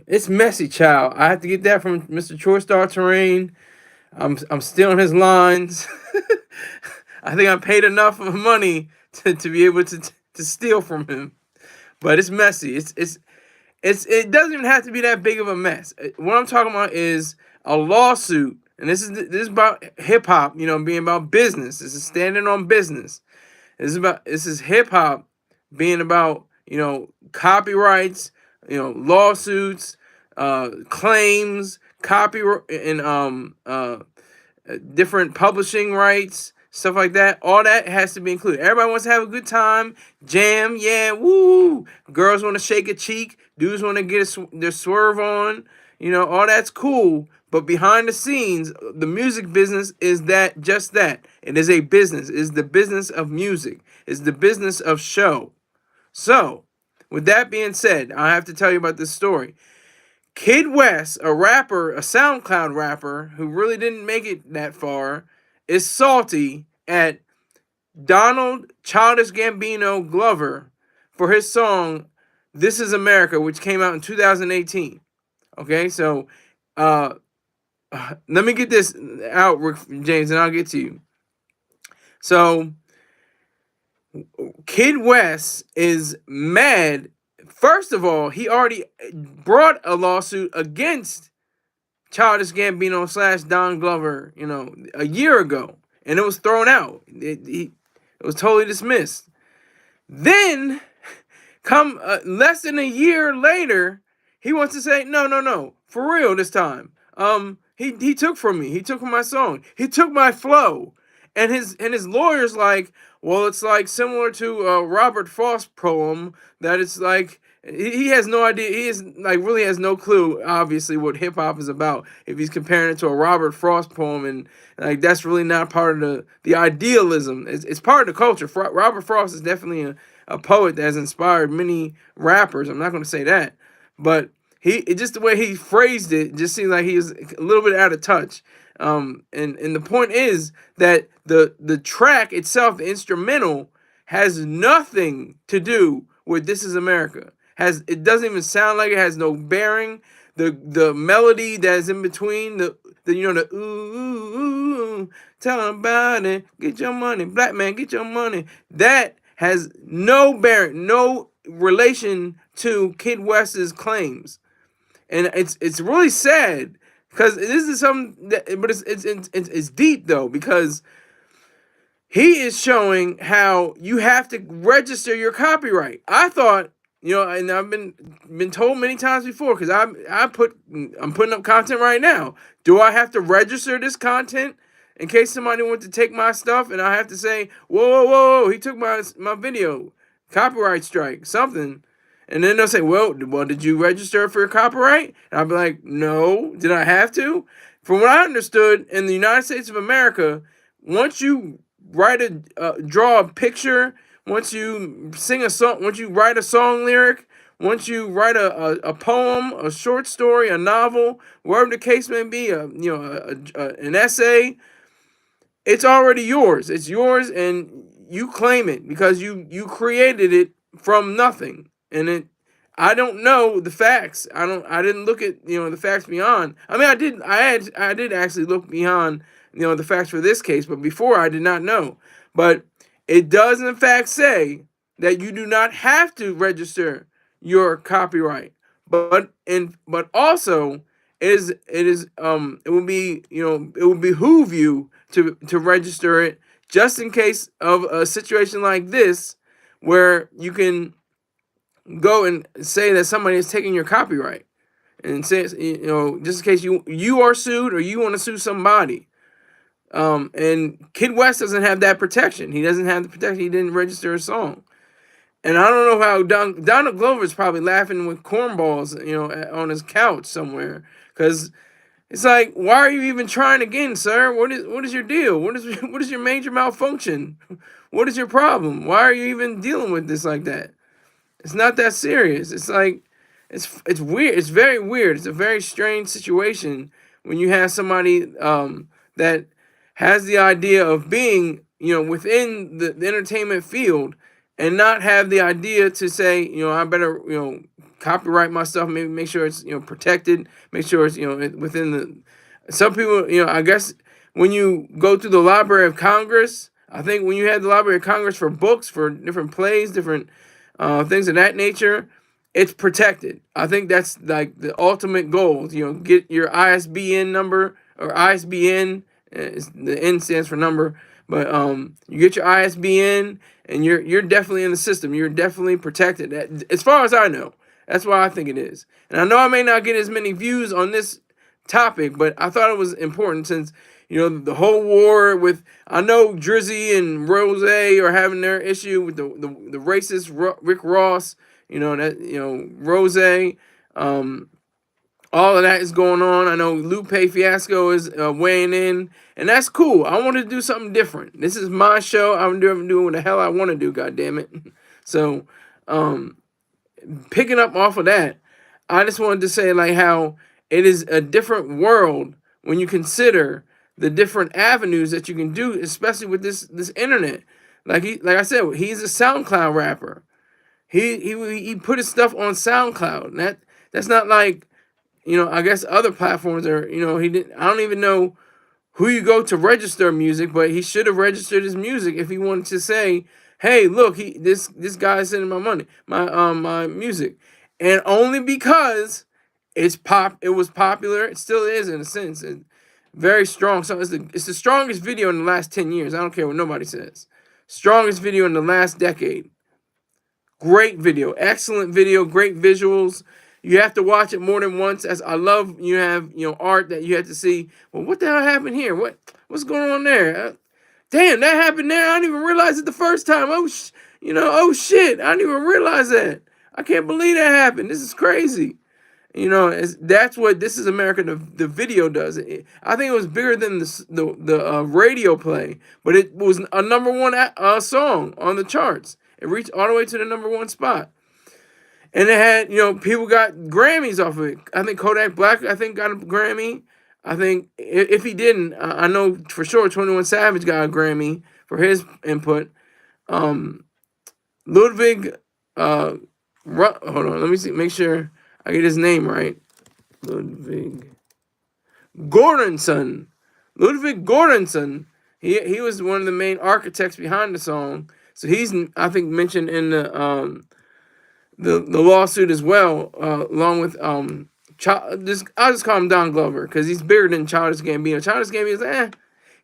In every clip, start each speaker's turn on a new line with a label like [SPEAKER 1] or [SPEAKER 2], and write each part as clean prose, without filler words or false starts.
[SPEAKER 1] It's messy, child. I have to get that from Mr. Chore Star Terrain. I'm stealing his lines. I think I paid enough of money to be able to steal from him. But it's messy. It doesn't even have to be that big of a mess. What I'm talking about is a lawsuit, and this is about hip hop. Being about business. This is standing on business. This is hip hop being about copyrights, lawsuits, claims, copyright, and different publishing rights, stuff like that. All that has to be included. Everybody wants to have a good time, jam, yeah, woo. Girls want to shake a cheek, dudes want to get their swerve on. All that's cool. But behind the scenes, the music business is just that. It is a business. It is the business of music. It's the business of show. So, with that being said, I have to tell you about this story. Kidd Wes, a rapper, a SoundCloud rapper who really didn't make it that far, is salty at Donald Childish Gambino Glover for his song "This Is America," which came out in 2018. Okay, so let me get this out, James, and I'll get to you. So Kidd Wes is mad. First of all, he already brought a lawsuit against Childish Gambino / Don Glover, a year ago, and it was thrown out. It was totally dismissed. Then, come less than a year later, he wants to say, no, for real this time. He took from me. He took from my song. He took my flow. And his lawyer's like, well, it's like similar to a Robert Frost poem that it's like he has no idea. He is like really has no clue, obviously, what hip hop is about. If he's comparing it to a Robert Frost poem, and like that's really not part of the idealism. It's part of the culture. Robert Frost is definitely a poet that has inspired many rappers. I'm not going to say that, but just the way he phrased it just seemed like he was a little bit out of touch. And the point is that the track itself, the instrumental, has nothing to do with "This Is America." It doesn't even sound like it. Has no bearing. The melody that's in between the ooh, ooh, ooh, tell 'em about it, get your money, black man, get your money. That has no bearing, no relation to Kidd West's claims, and it's really sad. Because this is something that, but it's deep though, because he is showing how you have to register your copyright. I thought, and I've been told many times before, because I'm putting up content right now. Do I have to register this content in case somebody wants to take my stuff, and I have to say, whoa, he took my video, copyright strike, something. And then they'll say, well, did you register for copyright? And I'll be like, no. Did I have to? From what I understood, in the United States of America, once you draw a picture, once you sing a song, once you write a song lyric, once you write a poem, a short story, a novel, whatever the case may be, an essay, it's already yours. It's yours, and you claim it because you created it from nothing. And I don't know the facts. I didn't look at the facts beyond. I mean, I did actually look beyond the facts for this case, but before I did not know. But it does in fact say that you do not have to register your copyright, but also it will behoove you to register it just in case of a situation like this where you can go and say that somebody is taking your copyright, and say, just in case you are sued or you want to sue somebody. And Kidd West doesn't have that protection. He doesn't have the protection. He didn't register a song. And I don't know how Donald Glover is probably laughing with cornballs, on his couch somewhere, because it's like, why are you even trying again, sir? What is your deal? What is your major malfunction? What is your problem? Why are you even dealing with this like that? It's not that serious. It's like, it's weird. It's very weird. It's a very strange situation when you have somebody that has the idea of being, within the entertainment field, and not have the idea to say, I better, copyright my stuff. Maybe make sure it's protected. Make sure it's within the. Some people I guess when you go to the Library of Congress, I think when you have the Library of Congress for books, for different plays, different things of that nature, it's protected. I think that's like the ultimate goal. Get your ISBN number or ISBN. The N stands for number, but you get your ISBN and you're definitely in the system. You're definitely protected. As far as I know, that's why I think it is. And I know I may not get as many views on this topic, but I thought it was important since the whole war with, I know Drizzy and Rose are having their issue with the racist Rick Ross. Rose. All of that is going on. I know Lupe Fiasco is weighing in, and that's cool. I want to do something different. This is my show. I'm doing what the hell I want to do. God damn it! So, picking up off of that, I just wanted to say like how it is a different world when you consider the different avenues that you can do, especially with this internet. Like I said, he's a SoundCloud rapper. He put his stuff on SoundCloud. And that's not like, I guess other platforms are, he didn't. I don't even know who you go to register music, but he should have registered his music if he wanted to say, "Hey, look, this guy's sending my money, my music," and only because it was popular. It still is in a sense. Very strong. So it's the strongest video in the last 10 years. I don't care what nobody says. Strongest video in the last decade. Great video, excellent video, great visuals. You have to watch it more than once. As I love, you have art that you have to see. Well, what the hell happened here? What's going on there? Damn, that happened there. I didn't even realize it the first time. Oh shit, I didn't even realize that. I can't believe that happened. This is crazy. That's what This Is America, the video does. I think it was bigger than the radio play, but it was a number one song on the charts. It reached all the way to the number one spot. And it had, people got Grammys off of it. I think Kodak Black, got a Grammy. I think if he didn't, I know for sure 21 Savage got a Grammy for his input. Ludwig, hold on, let me see, make sure I get his name right. Ludwig Göransson. He was one of the main architects behind the song. So he's, I think, mentioned in the lawsuit as well, along with I'll just call him Don Glover because he's bigger than Childish Gambino. Childish Gambino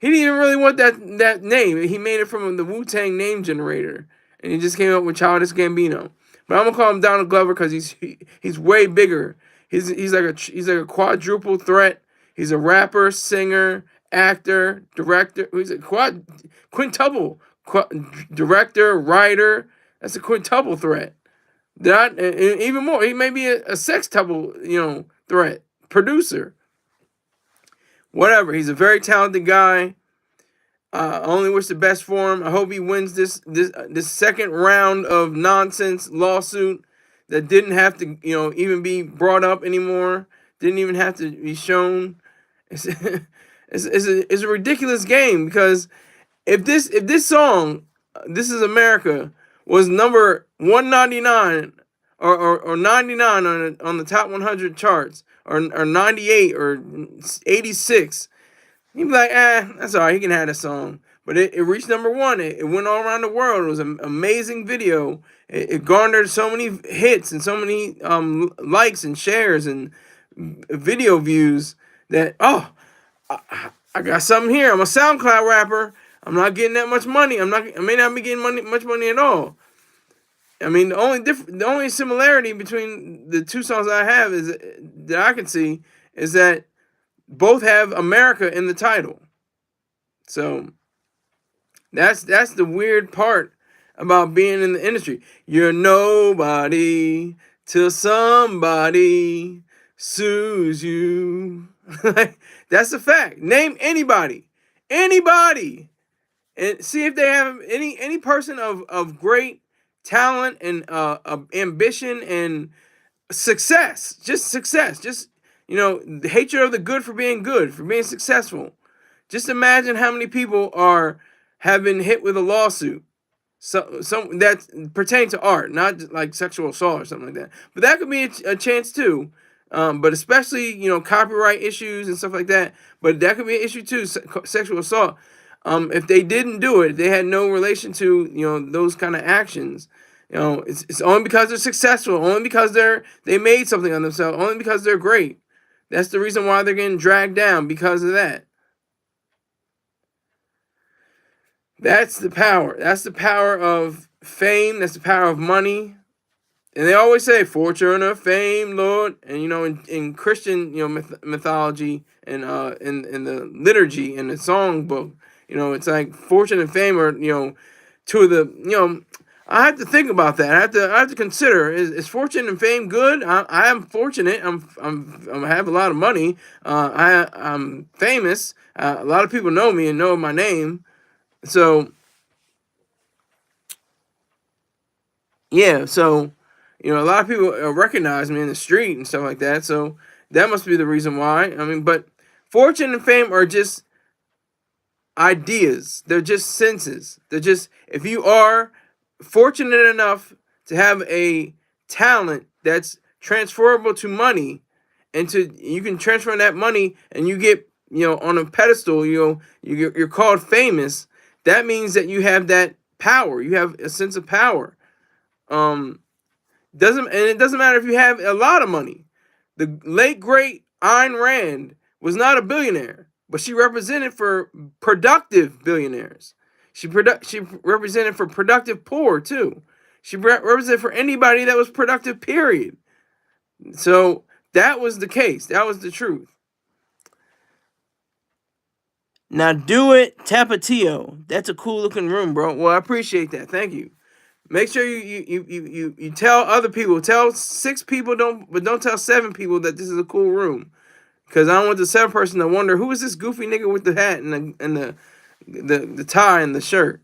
[SPEAKER 1] he didn't even really want that name. He made it from the Wu-Tang name generator, and he just came up with Childish Gambino. But I'm gonna call him Donald Glover because he's way bigger. He's like a quadruple threat. He's a rapper, singer, actor, director. He's a quintuple director, writer. That's a quintuple threat. Even more, he may be a sextuple, threat, producer. Whatever. He's a very talented guy. I only wish the best for him. I hope he wins this second round of nonsense lawsuit that didn't have to, even be brought up anymore. Didn't even have to be shown. It's a ridiculous game because if this song, This Is America, was number 199 or 99 on the top 100 charts or 98 or 86, he'd be like, that's all right, he can have that song. But it reached number one. It went all around the world. It was an amazing video. It garnered so many hits and so many likes and shares and video views that, I got something here. I'm a SoundCloud rapper. I'm not getting that much money. I may not be getting much money at all. I mean, the only similarity between the two songs I have that I can see is that both have America in the title. So that's the weird part about being in the industry. You're nobody till somebody sues you. That's a fact. Name anybody, and see if they have any person of great talent and ambition and success. Just success. Just the hatred of the good for being successful. Just imagine how many people have been hit with a lawsuit. some that pertain to art, not like sexual assault or something like that. But that could be a chance too. But especially copyright issues and stuff like that. But that could be an issue too, sexual assault. If they didn't do it, they had no relation to those kind of actions. It's only because they're successful, only because they made something on themselves, only because they're great. That's the reason why they're getting dragged down, because of that. That's the power. That's the power of fame. That's the power of money. And they always say, "Fortune or fame, Lord." And in Christian, mythology and in the liturgy and the song book, it's like fortune and fame are two of the. I have to think about that. I have to consider, is fortune and fame good? I am fortunate. I have a lot of money. I'm famous. A lot of people know me and know my name. So yeah, so a lot of people recognize me in the street and stuff like that. So that must be the reason why. I mean, but fortune and fame are just ideas. They're just senses. They're just, if you are fortunate enough to have a talent that's transferable to money, and you can transfer that money and you get on a pedestal, you're called famous. That means that you have that power. You have a sense of power. It doesn't matter if you have a lot of money. The late great Ayn Rand was not a billionaire, but she represented for productive billionaires. She represented for productive poor too. She represented for anybody that was productive, period. So that was the case. That was the truth. Now do it, Tapatio. That's a cool looking room, bro. Well, I appreciate that. Thank you. Make sure you tell other people. Tell 6 people, but don't tell 7 people that this is a cool room. Because I don't want the 7th person to wonder, who is this goofy nigga with the hat and the tie and the shirt.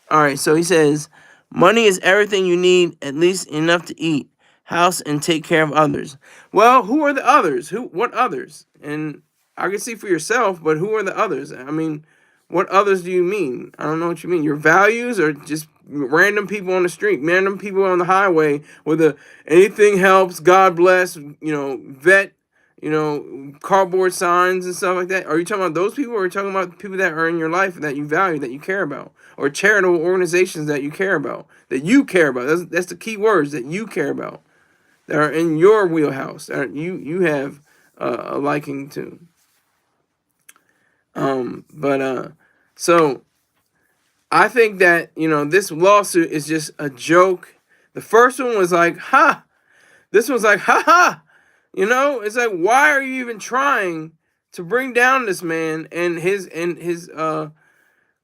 [SPEAKER 1] All right, so he says, money is everything you need, at least enough to eat, house, and take care of others. Well, who are the others? What others? And I can see for yourself, but who are the others? I mean, what others do you mean? I don't know what you mean. Your values, or just random people on the street, random people on the highway with anything helps, God bless, vet, cardboard signs and stuff like that? Are you talking about those people, or are you talking about people that are in your life that you value, that you care about, or charitable organizations that you care about, That's the key words, that you care about, that are in your wheelhouse, that you have a liking to. So I think that this lawsuit is just a joke. The first one was like, ha. This one's like, ha ha. It's like, why are you even trying to bring down this man and his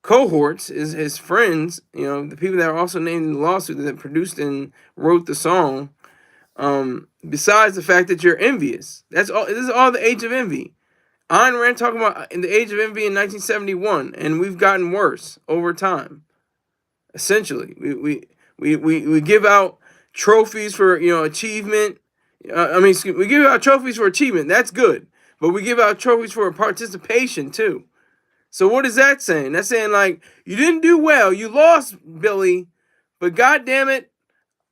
[SPEAKER 1] cohorts, his friends, the people that are also named in the lawsuit that produced and wrote the song. Besides the fact that you're envious. That's all. This is all the age of envy. Ayn Rand talking about in the age of envy in 1971, and we've gotten worse over time. Essentially, we give out trophies for achievement. We give out trophies for achievement. That's good, but we give out trophies for participation too. So what is that saying? That's saying, like, you didn't do well, you lost, Billy, but God damn it,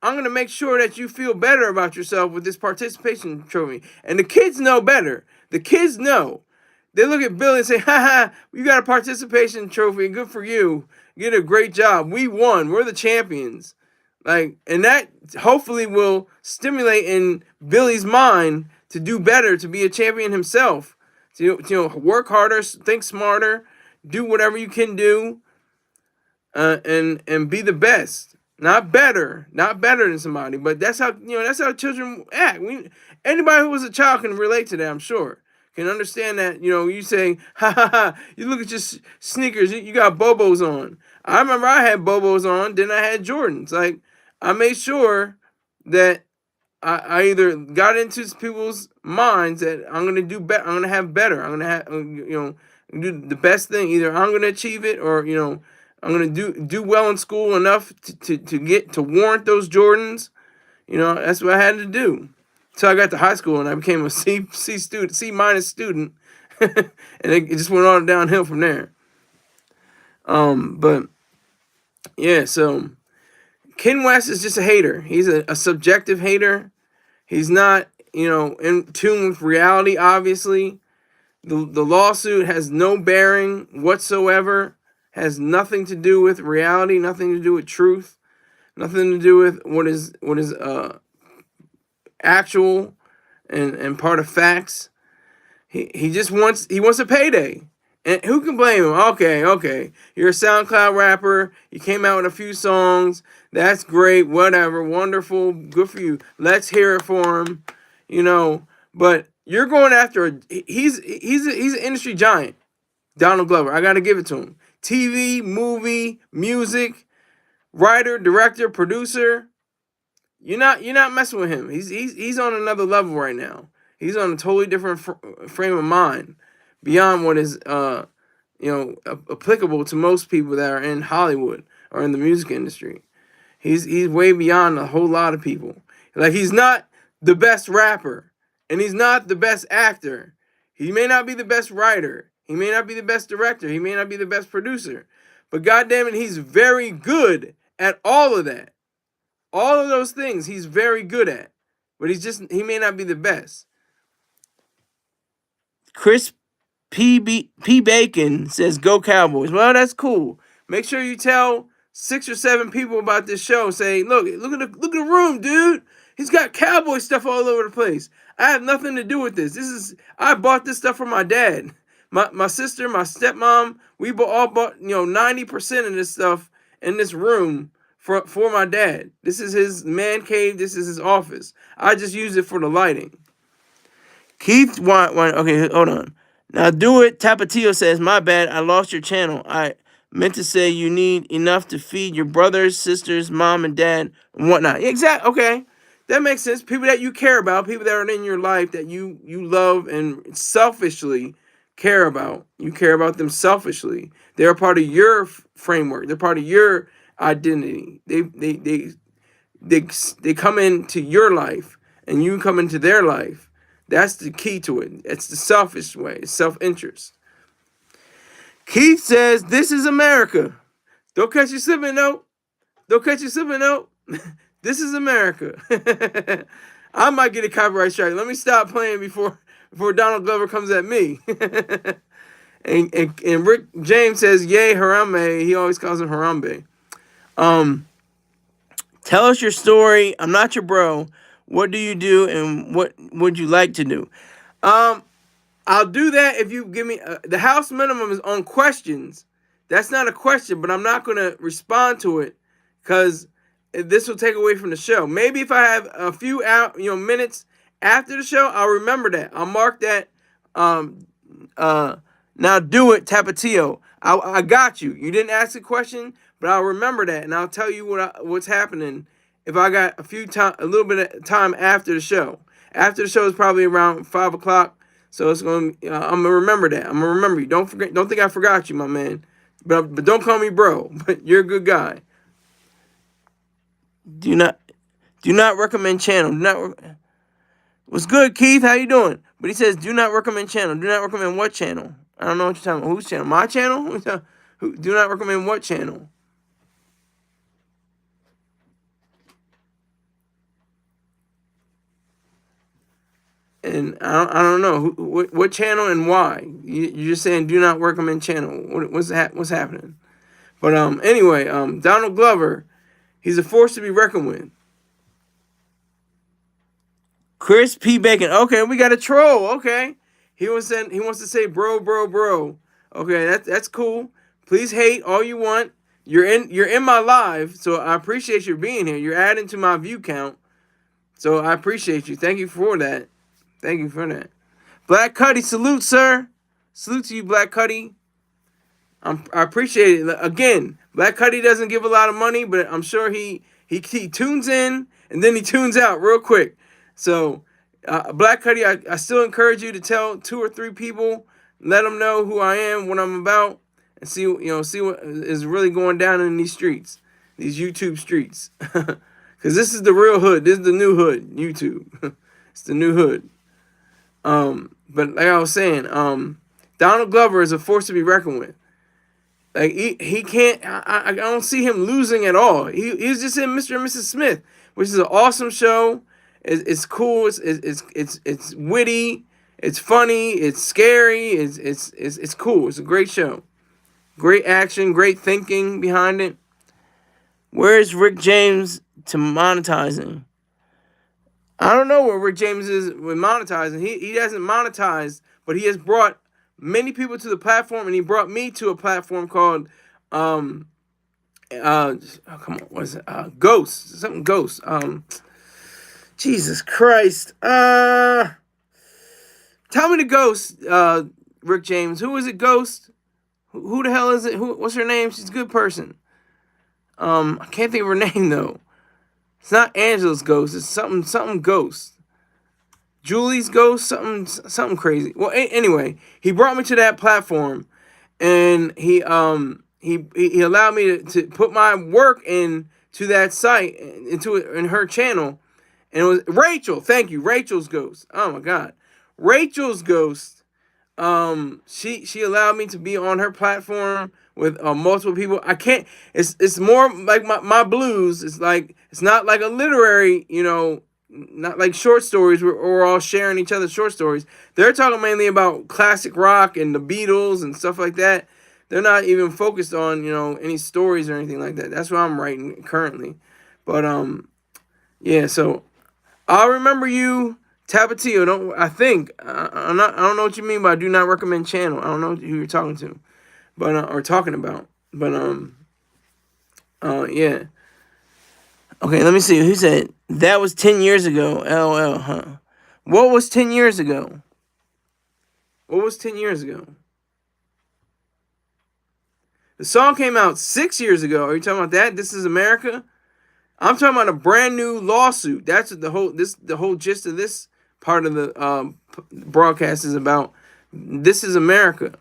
[SPEAKER 1] I'm gonna make sure that you feel better about yourself with this participation trophy. And the kids know better. The kids know. They look at Billy and say, ha ha, you got a participation trophy, good for you. You did a great job. We won. We're the champions. Like, and that hopefully will stimulate in Billy's mind to do better, to be a champion himself. To work harder, think smarter, do whatever you can do, and be the best. Not better than somebody, but that's how children act. Anybody who was a child can relate to that, I'm sure. Can understand that, you say, ha ha ha, you look at your sneakers, you got Bobos on. I remember I had Bobos on, then I had Jordans. Like, I made sure that I either got into people's minds that I'm going to do better, I'm going to have better, I'm going to have, do the best thing. Either I'm going to achieve it, or, I'm going to do well in school enough to get to warrant those Jordans. That's what I had to do. So I got to high school and I became a C student, C minus student, and it just went on downhill from there. But Yeah, so Kidd Wes is just a hater. He's a subjective hater. He's not, in tune with reality, obviously. The lawsuit has no bearing whatsoever, has nothing to do with reality, nothing to do with truth, nothing to do with what is actual and part of facts. He just wants a payday. And who can blame him? Okay. You're a SoundCloud rapper. You came out with a few songs. That's great. Whatever. Wonderful. Good for you. Let's hear it for him. But you're going after he's an industry giant. Donald Glover. I got to give it to him. TV, movie, music, writer, director, producer. You're not messing with him. He's on another level right now. He's on a totally different frame of mind, beyond what is applicable to most people that are in Hollywood or in the music industry. He's way beyond a whole lot of people. Like, he's not the best rapper, and he's not the best actor. He may not be the best writer. He may not be the best director. He may not be the best producer. But goddamn it, he's very good at all of that. All of those things he's very good at. But he may not be the best. Chris P. Bacon says, "Go Cowboys." Well, that's cool. Make sure you tell 6 or 7 people about this show. Say, look at the room, dude. He's got cowboy stuff all over the place. I have nothing to do with this. I bought this stuff from my dad, my sister, my stepmom. We all bought 90% of this stuff in this room for my dad. This is his man cave. This is his office. I just use it for the lighting. Keith, okay, hold on. Now do it. Tapatio says, "My bad, I lost your channel. I meant to say you need enough to feed your brothers, sisters, mom, and dad, and whatnot." Exactly. Okay, that makes sense. People that you care about, people that are in your life that you love and selfishly care about. You care about them selfishly. They're a part of your framework. They're part of your identity. They come into your life, and you come into their life. That's the key to it. It's the selfish way. It's self-interest. Keith says, "This is America." Don't catch you slipping, no. Don't catch you slipping, no. This is America. I might get a copyright strike. Let me stop playing before Donald Glover comes at me. and Rick James says, "Yay, Harambe." He always calls him Harambe. Tell us your story. I'm not your bro. What do you do, and what would you like to do? I'll do that if you give me the house minimum is on questions. That's not a question, but I'm not going to respond to it because this will take away from the show. Maybe if I have a few minutes after the show, I'll remember that. I'll mark that. Now do it, Tapatio. I got you. You didn't ask a question, but I'll remember that, and I'll tell you what's happening if I got a little bit of time after the show. After the show is probably around 5 o'clock, so it's I'm gonna remember that. I'm gonna remember you. Don't think I forgot you, my man. But don't call me bro. But you're a good guy. Do not recommend channel. What's good, Keith? How you doing? But he says, "Do not recommend channel." Do not recommend what channel? I don't know what you're talking about. Whose channel? My channel? Do not recommend what channel? And I don't know what channel and why. You're just saying do not recommend channel. What's happening? But anyway, Donald Glover, he's a force to be reckoned with. Chris P. Bacon. Okay, we got a troll. Okay, he wants to say bro. Okay, that's cool. Please hate all you want. You're in my live, so I appreciate you being here. You're adding to my view count, so I appreciate you. Thank you for that. Thank you for that. Black Cuddy, salute, sir. Salute to you, Black Cuddy. I appreciate it. Again, Black Cuddy doesn't give a lot of money, but I'm sure he tunes in and then he tunes out real quick. So, Black Cuddy, I still encourage you to tell 2 or 3 people, let them know who I am, what I'm about, and see what is really going down in these streets, these YouTube streets. Because this is the real hood. This is the new hood, YouTube. It's the new hood. But like I was saying, Donald Glover is a force to be reckoned with. Like he can't. I don't see him losing at all. He's just in Mr. and Mrs. Smith, which is an awesome show. It's cool. It's witty. It's funny. It's scary. It's cool. It's a great show. Great action. Great thinking behind it. Where's Rick James to monetizing? I don't know where Rick James is with monetizing. He hasn't monetized, but he has brought many people to the platform, and he brought me to a platform called come on, what is it? Ghost. Something Ghost. Jesus Christ. Tell me the Ghost, Rick James. Who is it, Ghost? Who the hell is it? What's her name? She's a good person. I can't think of her name though. It's not Angela's Ghost. It's something Ghost. Julie's Ghost. Something crazy. Well, anyway, he brought me to that platform, and he allowed me to put my work in to that site, in her channel, and it was Rachel. Thank you, Rachel's Ghost. Oh my God, Rachel's Ghost. She allowed me to be on her platform with multiple people. I can't. It's more like my blues. It's not like a literary, not like short stories. We're all sharing each other's short stories. They're talking mainly about classic rock and the Beatles and stuff like that. They're not even focused on any stories or anything like that. That's what I'm writing currently. But yeah. So I'll remember you. Tapatio, I think I don't know what you mean by do not recommend channel. I don't know who you're talking to, but or talking about. But yeah. Okay, let me see. Who said that was 10 years ago? LOL, huh? What was 10 years ago? What was 10 years ago? The song came out 6 years ago. Are you talking about that? This Is America? I'm talking about a brand new lawsuit. That's what the whole gist of this part of the broadcast is about. This Is America,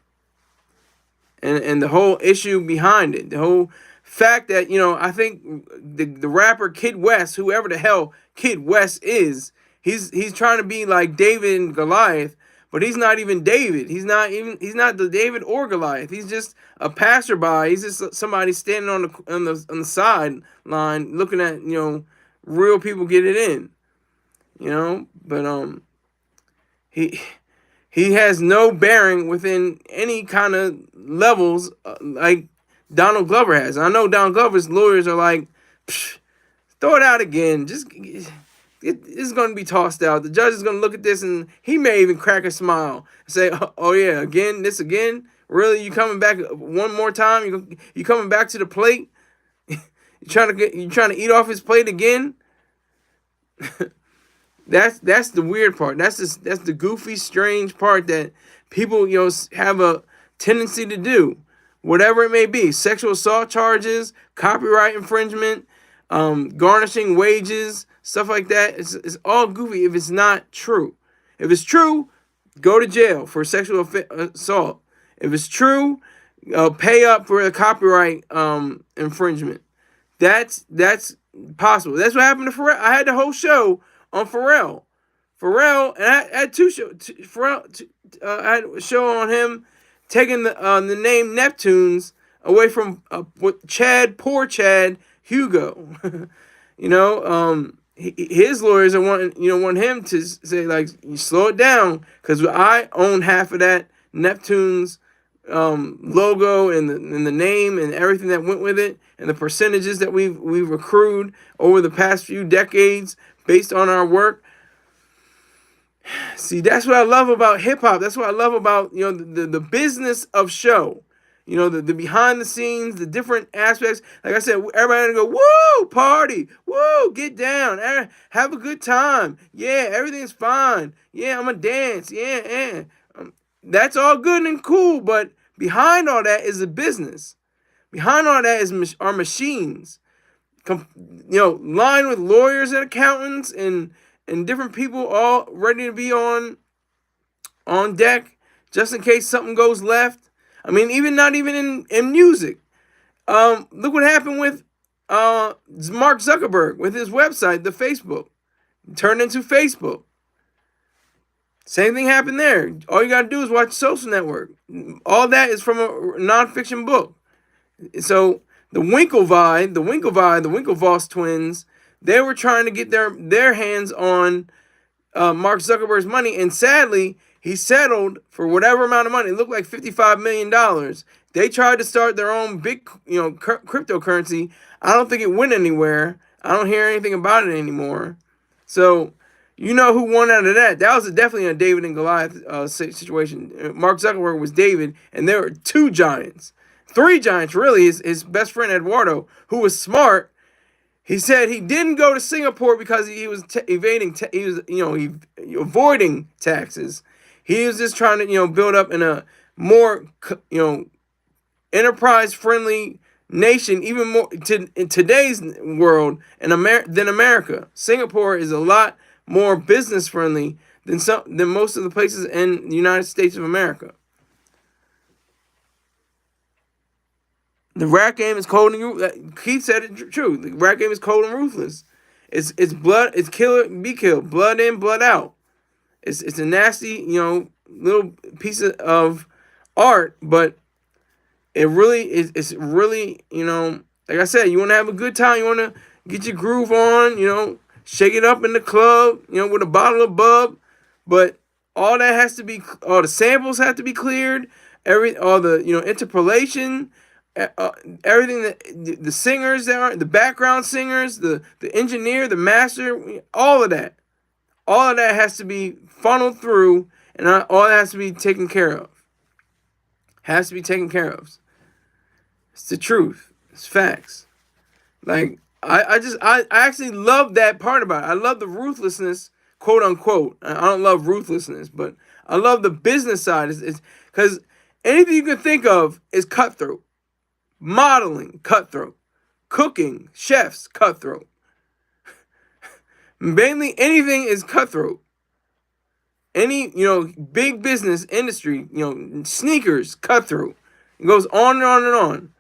[SPEAKER 1] and the whole issue behind it. The whole fact that I think the rapper Kidd Wes, whoever the hell Kidd Wes is, he's trying to be like David and Goliath, but he's not even David. He's not the David or Goliath. He's just a passerby. He's just somebody standing on the sideline looking at real people get it in. But he has no bearing within any kind of levels like Donald Glover has. I know Donald Glover's lawyers are like, throw it out again. Just it's going to be tossed out. The judge is going to look at this, and he may even crack a smile and say, "Oh yeah, this again? Really? You coming back one more time? You coming back to the plate? you trying to eat off his plate again?" That's the weird part. That's the goofy, strange part that people have a tendency to do, whatever it may be. Sexual assault charges, copyright infringement, garnishing wages, stuff like that. It's all goofy if it's not true. If it's true, go to jail for sexual assault. If it's true, pay up for a copyright infringement. That's possible. That's what happened to Pharrell. I had the whole show on Pharrell, and I had two shows. I had a show on him taking the name Neptunes away from poor Chad Hugo. His lawyers are want him to say like, you slow it down, because I own half of that Neptunes logo and the name and everything that went with it, and the percentages that we've accrued over the past few decades based on our work. See, that's what I love about hip hop. That's what I love about the business of show. The behind the scenes, the different aspects. Like I said, everybody gonna go, woo, party, woo, get down, have a good time. Yeah, everything's fine. Yeah, I'm gonna dance. Yeah. That's all good and cool, but behind all that is a business. Behind all that is our machines. Lined with lawyers and accountants and different people all ready to be on deck just in case something goes left. I mean, not even in music. Look what happened with Mark Zuckerberg with his website, the Facebook. Turned into Facebook. Same thing happened there. All you gotta do is watch Social Network. All that is from a nonfiction book. So the the Winklevoss twins, they were trying to get their hands on Mark Zuckerberg's money, and sadly, he settled for whatever amount of money. It looked like $55 million. They tried to start their own big, cryptocurrency. I don't think it went anywhere. I don't hear anything about it anymore. So, you know who won out of that? That was definitely a David and Goliath situation. Mark Zuckerberg was David, and there were two giants, three giants really. His best friend Eduardo, who was smart. He said he didn't go to Singapore because he was he was avoiding taxes. He was just trying to build up in a more enterprise friendly nation, even more in today's world than America. Singapore is a lot more business friendly than most of the places in the United States of America. The rap game is cold and Keith said it true. The rap game is cold and ruthless. It's blood. It's kill it, be killed. Blood in, blood out. It's a nasty little piece of art, but it really is. It's really like I said, you want to have a good time. You want to get your groove on. Shake it up in the club. With a bottle of bub, but all that has to be. All the samples have to be cleared. All the interpolation. Everything that the singers that are the background singers, the engineer, the master, all of that has to be funneled through, and all that has to be taken care of. Has to be taken care of. It's the truth. It's facts. Like I actually love that part about it. I love the ruthlessness, quote unquote. I don't love ruthlessness, but I love the business side. It's because anything you can think of is cutthroat. Modeling, cutthroat. Cooking, chefs, cutthroat. Mainly anything is cutthroat. Any, big business industry, sneakers, cutthroat. It goes on and on and on.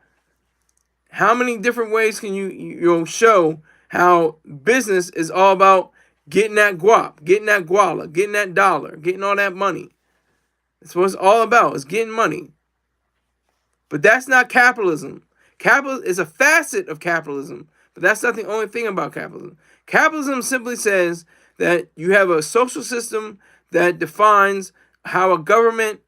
[SPEAKER 1] How many different ways can you show how business is all about getting that guap, getting that guala, getting that dollar, getting all that money? That's what it's all about. It's getting money. But that's not capitalism. Capital is a facet of capitalism, but that's not the only thing about capitalism. Capitalism simply says that you have a social system that defines how a government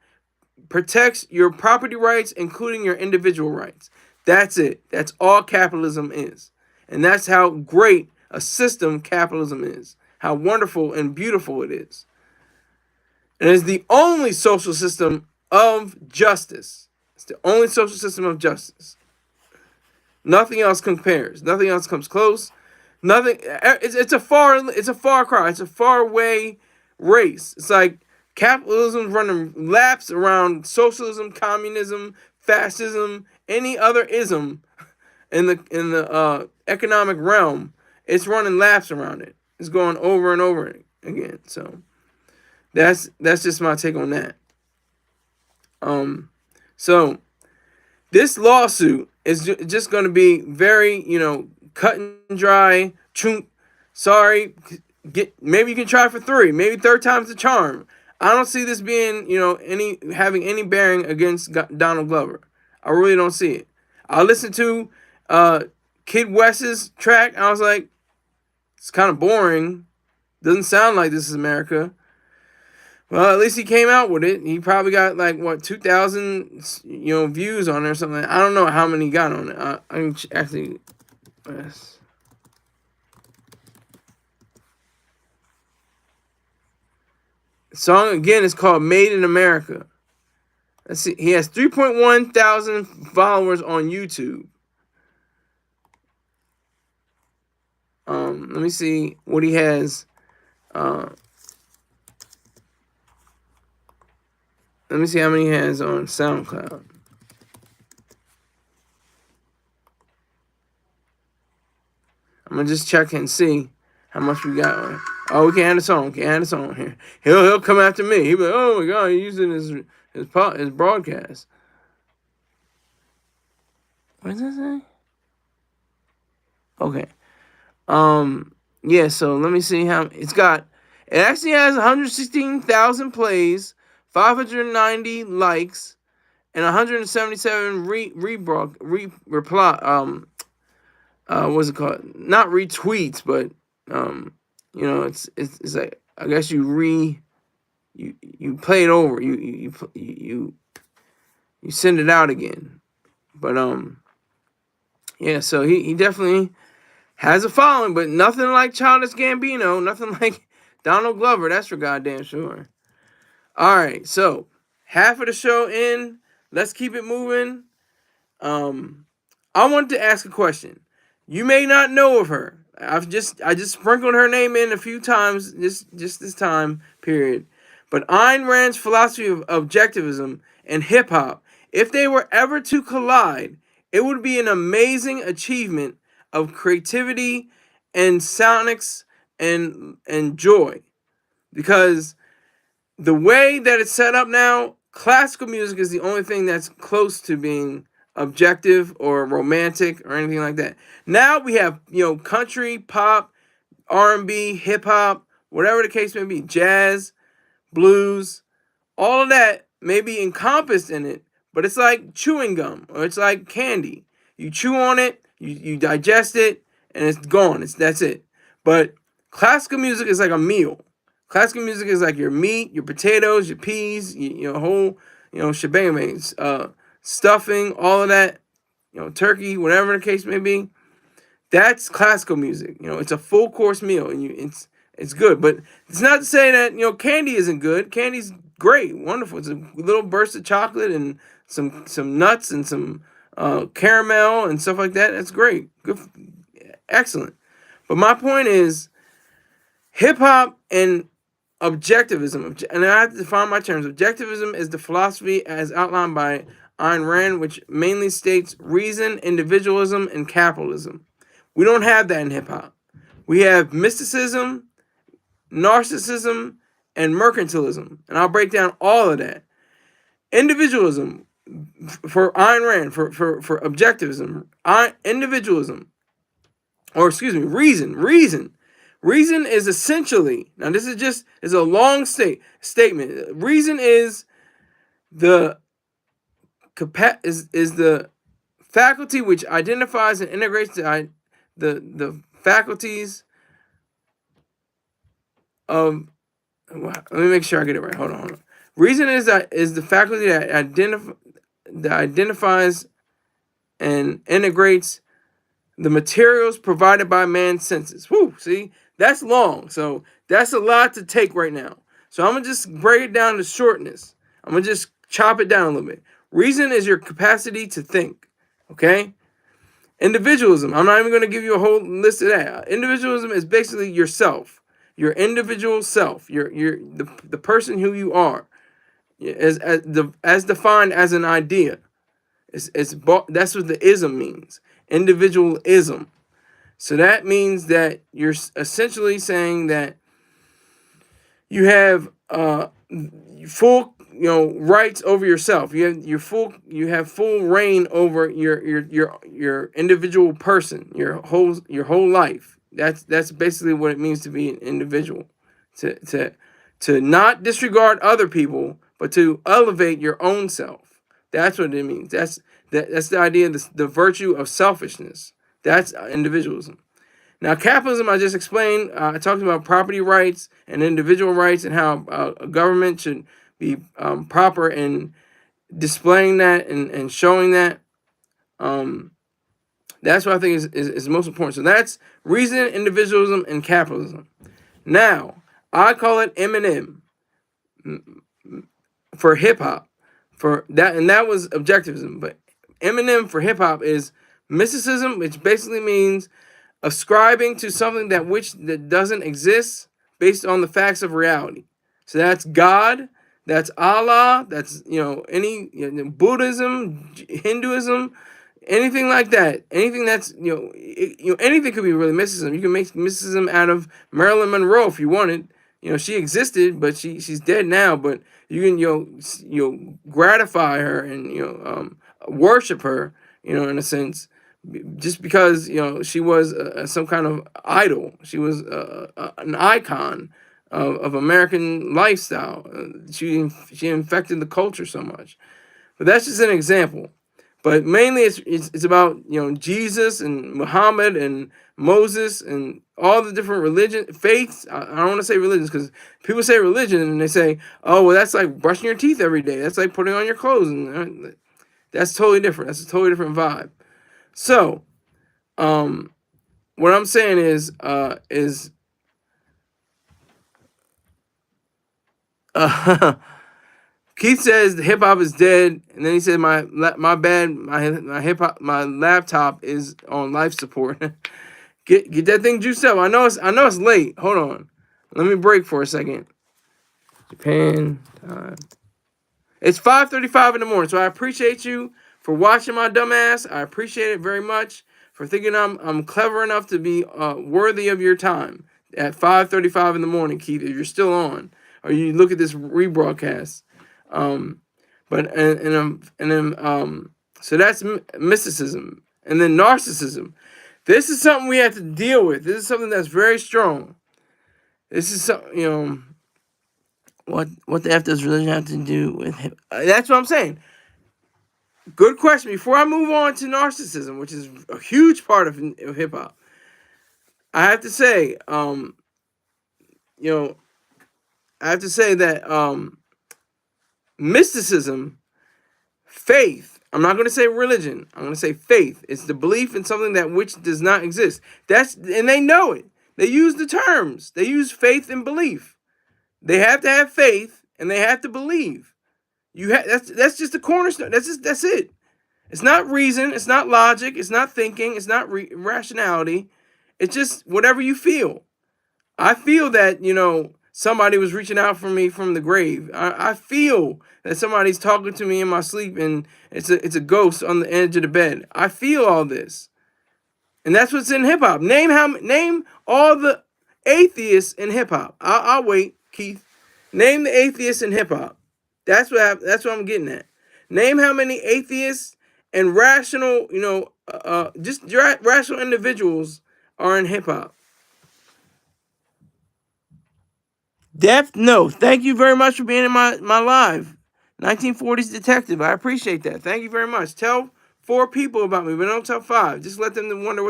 [SPEAKER 1] protects your property rights, including your individual rights. That's it. That's all capitalism is. And that's how great a system capitalism is. How wonderful and beautiful it is. And it's the only social system of justice. It's the only social system of justice. Nothing else compares. Nothing else comes close. Nothing. It's a far cry. It's a far away race. It's like capitalism running laps around socialism, communism, fascism, any other ism in the economic realm. It's running laps around it. It's going over and over again. So that's just my take on that. So this lawsuit is just going to be very, cut and dry. Sorry, maybe you can try for 3. Maybe third time's the charm. I don't see this being, having any bearing against Donald Glover. I really don't see it. I listened to Kidd Wes's track. I was like, it's kind of boring. Doesn't sound like This Is America. Well, at least he came out with it. He probably got 2,000 views on it or something. I don't know how many he got on it. I can actually. Yes. The song again is called "Made in America." Let's see. He has 3.1 thousand followers on YouTube. Let me see what he has. Let me see how many he has on SoundCloud. I'm gonna just check and see how much we got on it. Oh, we can't add a song. Can't add a song here. He'll come after me. He'll be like, oh my god, he's using his broadcast. What does that say? Okay. Yeah. So let me see how it's got. It actually has 116,000 plays, 590 likes, and 177 reply, what's it called? Not retweets, but it's like, I guess you play it over, you send it out again. But yeah, so he definitely has a following, but nothing like Childish Gambino, nothing like Donald Glover. That's for goddamn sure. All right, so half of the show in. Let's keep it moving. I wanted to ask a question. You may not know of her. I just sprinkled her name in a few times just this time period. But Ayn Rand's philosophy of objectivism and hip hop, if they were ever to collide, it would be an amazing achievement of creativity and sonics and joy. Because the way that it's set up now, classical music is the only thing that's close to being objective or romantic or anything like that. Now we have, country, pop, R&B, hip hop, whatever the case may be, jazz, blues, all of that may be encompassed in it, but it's like chewing gum or it's like candy. You chew on it, you digest it, and it's gone. That's it. But classical music is like a meal. Classical music is like your meat, your potatoes, your peas, your whole, shebang, stuffing, all of that, turkey, whatever the case may be. That's classical music. It's a full course meal, and it's good. But it's not to say that candy isn't good. Candy's great, wonderful. It's a little burst of chocolate and some nuts and some caramel and stuff like that. That's great, good, excellent. But my point is, hip hop and objectivism, and I have to define my terms. Objectivism is the philosophy as outlined by Ayn Rand, which mainly states reason, individualism, and capitalism. We don't have that in hip hop. We have mysticism, narcissism, and mercantilism. And I'll break down all of that. Individualism, for Ayn Rand, for objectivism, individualism, or excuse me, reason. Reason is essentially, now this is a long statement. Reason is the the faculty which identifies and integrates the faculties of, let me make sure I get it right. Hold on. Reason is the faculty that identifies and integrates the materials provided by man's senses. Whew, see, that's long. So that's a lot to take right now. So I'm gonna just break it down to shortness. I'm gonna just chop it down a little bit. Reason is your capacity to think. Okay. Individualism. I'm not even going to give you a whole list of that. Individualism is basically yourself, your individual self, the person who you are, as defined as an idea. That's what the ism means. Individualism. So that means that you're essentially saying that you have full rights over yourself. You have full reign over your individual person, your whole life. That's basically what it means to be an individual. To not disregard other people, but to elevate your own self. That's what it means. That's the idea of the virtue of selfishness. That's individualism. Now, capitalism, I just explained. I talked about property rights and individual rights and how a government should be proper in displaying that and showing that. That's what I think is most important. So that's reason, individualism, and capitalism. Now, I call it M&M for hip hop. For that, and that was objectivism. But M&M for hip hop is mysticism, which basically means ascribing to something that doesn't exist based on the facts of reality. So that's God, that's Allah, that's any Buddhism, Hinduism, anything like that. Anything that's anything could be really mysticism. You can make mysticism out of Marilyn Monroe if you wanted. She existed, but she's dead now. But you can gratify her and worship her. In a sense, just because she was some kind of idol. She was an icon of American lifestyle. She infected the culture so much. But that's just an example. But mainly it's about, you know, Jesus and Muhammad and Moses and all the different faiths. I don't want to say religions because people say religion and they say, oh, well, that's like brushing your teeth every day. That's like putting on your clothes. And that's totally different. That's a totally different vibe. So, what I'm saying is Keith says hip hop is dead, and then he said my bad, my hip hop, my laptop is on life support. Get that thing juiced up. I know it's late. Hold on, let me break for a second. Japan time. It's 5:35 in the morning, so I appreciate you for watching my dumb ass. I appreciate it very much for thinking I'm clever enough to be worthy of your time at 5:35 in the morning, Keith. If you're still on, or you look at this rebroadcast. But so that's mysticism, and then narcissism. This is something we have to deal with. This is something that's very strong. This is something, you know. What the F does religion have to do with hip? That's what I'm saying. Good question. Before I move on to narcissism, which is a huge part of hip hop, I have to say, you know, I have to say that mysticism, faith. I'm not going to say religion. I'm going to say faith. It's the belief in something that which does not exist. And they know it. They use the terms. They use faith and belief. They have to have faith and they have to believe. That's just the cornerstone. That's it. It's not reason. It's not logic. It's not thinking. It's not rationality. It's just whatever you feel. I feel that, you know, somebody was reaching out for me from the grave. I feel that somebody's talking to me in my sleep and it's a ghost on the edge of the bed. I feel all this. And that's what's in hip hop. Name all the atheists in hip hop. I'll wait, Keith. Name the atheists in hip hop. That's what I'm getting at. Name how many atheists and rational, you know, just rational individuals are in hip hop. Depth, no. Thank you very much for being in my live. 1940s detective. I appreciate that. Thank you very much. Tell 4 people about me, but don't tell 5. Just let them wonder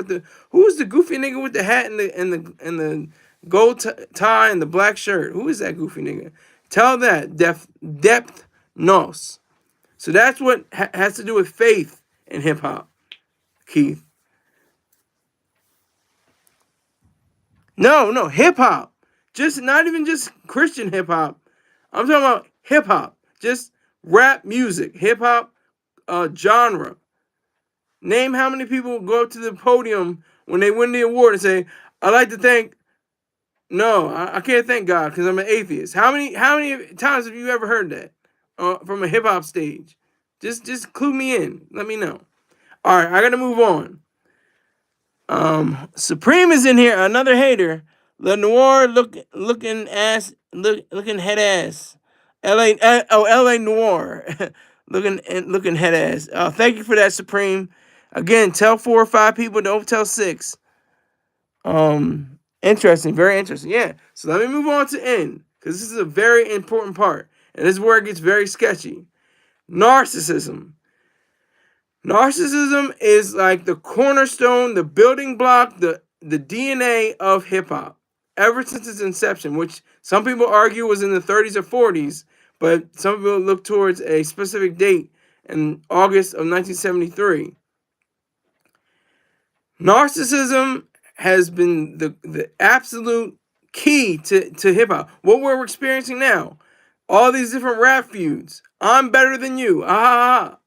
[SPEAKER 1] who's the goofy nigga with the hat and the gold tie and the black shirt. Who is that goofy nigga? Tell that depth nos. So that's what has to do with faith in hip hop, Keith. No, hip hop. Just not even just Christian hip hop. I'm talking about hip hop. Just rap music, hip hop genre. Name how many people go up to the podium when they win the award and say, "I'd like to thank." No, I can't thank God because I'm an atheist. How many times have you ever heard that from a hip hop stage? Just clue me in. Let me know. All right, I gotta move on. Supreme is in here. Another hater. Le Noir looking head ass. LA Noir looking head ass. Thank you for that, Supreme. Again, tell 4 or 5 people. Don't tell 6. Interesting. Very interesting. Yeah. So let me move on to N because this is a very important part, and this is where it gets very sketchy. Narcissism. Narcissism is like the cornerstone, the building block, the DNA of hip hop ever since its inception, which some people argue was in the 30s or 40s, but some people look towards a specific date in August of 1973. Narcissism has been the absolute key to hip hop. What we're experiencing now, all these different rap feuds. I'm better than you. Ah.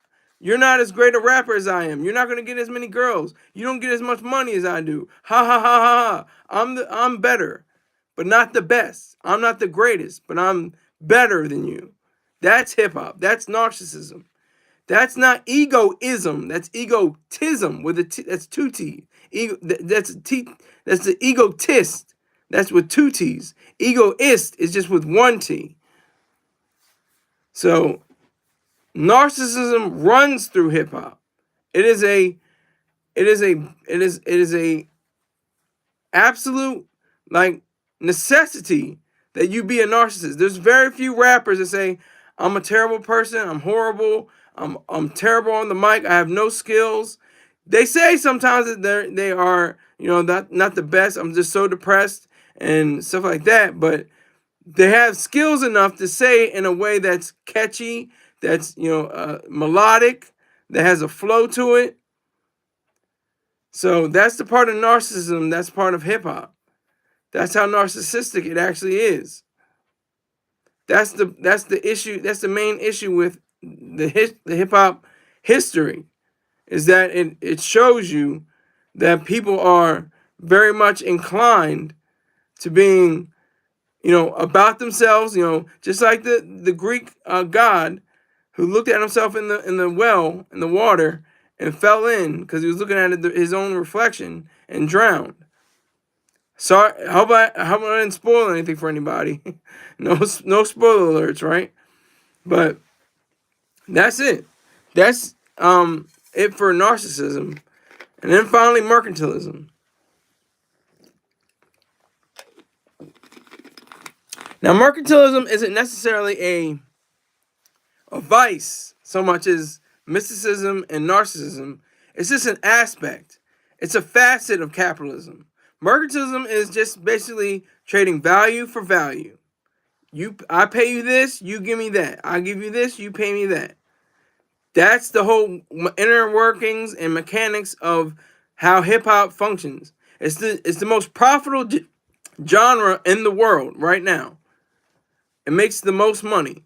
[SPEAKER 1] You're not as great a rapper as I am. You're not gonna get as many girls. You don't get as much money as I do. Ha ha ha ha ha. I'm better, but not the best. I'm not the greatest, but I'm better than you. That's hip hop. That's narcissism. That's not egoism. That's egotism with a T. That's 2 T. That's a T. That's the egotist. That's with 2 T's. Egoist is just with 1 T. So narcissism runs through hip hop. It is a absolute like necessity that you be a narcissist. There's very few rappers that say, I'm a terrible person, I'm horrible, I'm terrible on the mic. I have no skills. They say sometimes that they are, not the best. I'm just so depressed and stuff like that. But they have skills enough to say it in a way that's catchy, that's melodic, that has a flow to it. So that's the part of narcissism. That's part of hip hop. That's how narcissistic it actually is. That's the issue. That's the main issue with the hip hop history, is that it shows you that people are very much inclined to being, about themselves. Just like the Greek god who looked at himself in the well in the water and fell in because he was looking at his own reflection and drowned. Sorry, I didn't spoil anything for anybody. No spoiler alerts, right? But that's it. That's it for narcissism. And then finally mercantilism. Now mercantilism isn't necessarily a vice so much as mysticism and narcissism. It's just an aspect. It's a facet of capitalism. Mercantilism is just basically trading value for value. I pay you this, you give me that. I give you this, you pay me that. That's the whole inner workings and mechanics of how hip hop functions. It's the most profitable genre in the world right now. It makes the most money.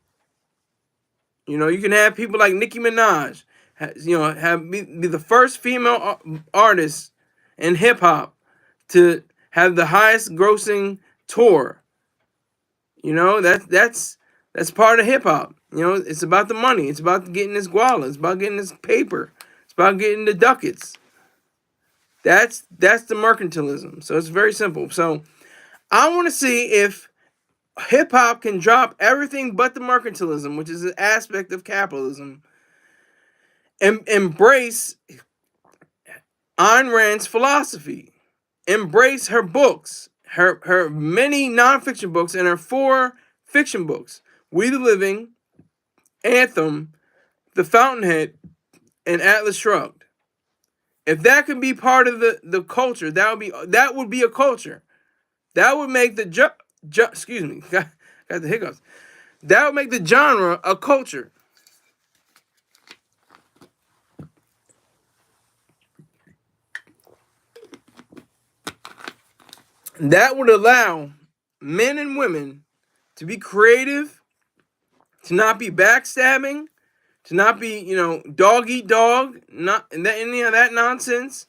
[SPEAKER 1] You can have people like Nicki Minaj, be the first female artist in hip hop to have the highest grossing tour. That's part of hip hop. It's about the money. It's about getting this guala. It's about getting this paper. It's about getting the ducats. That's the mercantilism. So it's very simple. So I want to see if hip hop can drop everything but the mercantilism, which is an aspect of capitalism, and embrace Ayn Rand's philosophy. Embrace her books, her many nonfiction books, and her 4 fiction books: We the Living, Anthem, The Fountainhead, and Atlas Shrugged. If that could be part of the culture, that would be a culture. That would make the excuse me, got the hiccups. That would make the genre a culture. That would allow men and women to be creative, to not be backstabbing, to not be, dog eat dog, not any of that nonsense.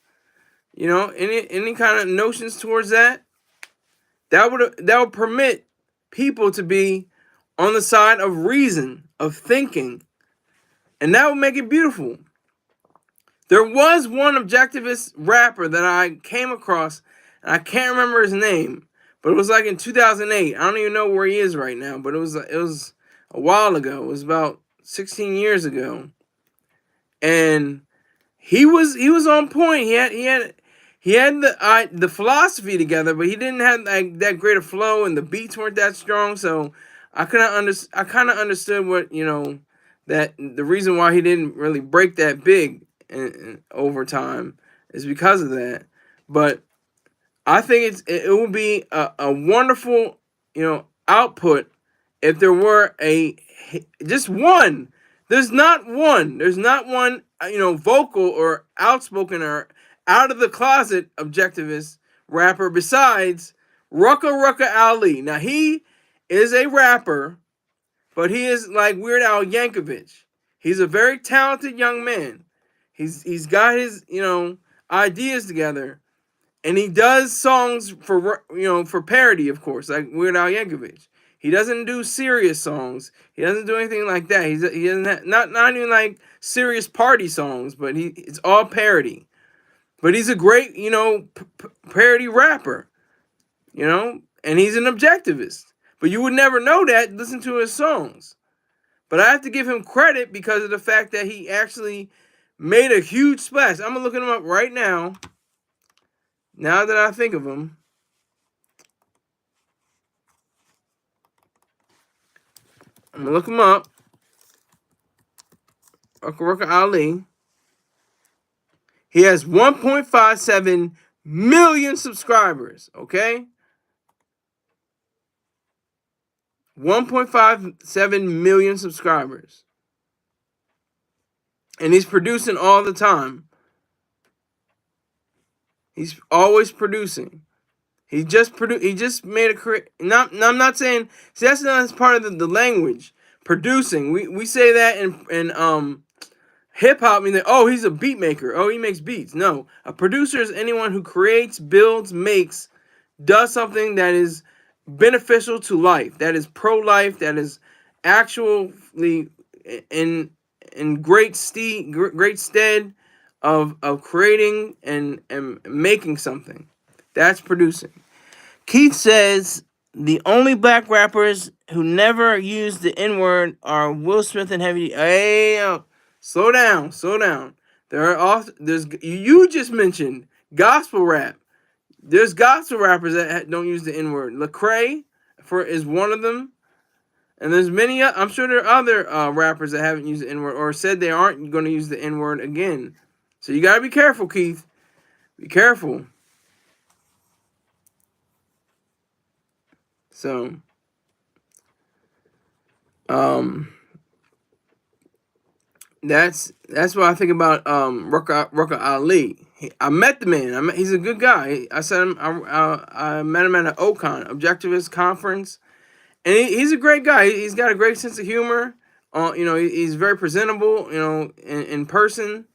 [SPEAKER 1] Any kind of notions towards that. That would permit people to be on the side of reason, of thinking, and that would make it beautiful. There was one objectivist rapper that I came across, and I can't remember his name, but it was like in 2008. I don't even know where he is right now, but it was a while ago. It was about 16 years ago, and he was on point. He had the philosophy together, but he didn't have like that great a flow, and the beats weren't that strong. So I kind of understood what that the reason why he didn't really break that big over time is because of that. But I think it would be a wonderful output if there were just one. There's not one. There's not one vocal or outspoken or out of the closet objectivist rapper besides Rucka Ali. Now he is a rapper, but he is like Weird Al Yankovic. He's a very talented young man. He's got his ideas together, and he does songs for parody, of course, like Weird Al Yankovic. He doesn't do serious songs. He doesn't do anything like that. He doesn't have, not even like serious party songs, but it's all parody. But he's a great parody rapper, and he's an objectivist. But you would never know that. Listen to his songs. But I have to give him credit because of the fact that he actually made a huge splash. I'm looking him up right now. Now that I think of him, I'm gonna look him up Rucker Ali. He has 1.57 million subscribers, okay? 1.57 million subscribers. And he's producing all the time. He's always producing. He just made a career. I'm not saying. See, that's part of the language. Producing. We say that in hip hop. I mean, oh, he's a beat maker. Oh, he makes beats. No, a producer is anyone who creates, builds, makes, does something that is beneficial to life. That is pro life. That is actually in great stead of creating and making something. That's producing. Keith says the only black rappers who never use the N-word are Will Smith and Heavy D. Hey, slow down. There's you just mentioned gospel rap. There's gospel rappers that don't use the N-word. Lecrae is one of them. And there's many, I'm sure there are other rappers that haven't used the N-word or said they aren't going to use the N-word again. So you got to be careful, Keith. Be careful. So, that's what I think about Rucker Ali. I met the man. He's a good guy. I met him at an OCON, Objectivist Conference. And he's a great guy. He's got a great sense of humor. He's very presentable, in person.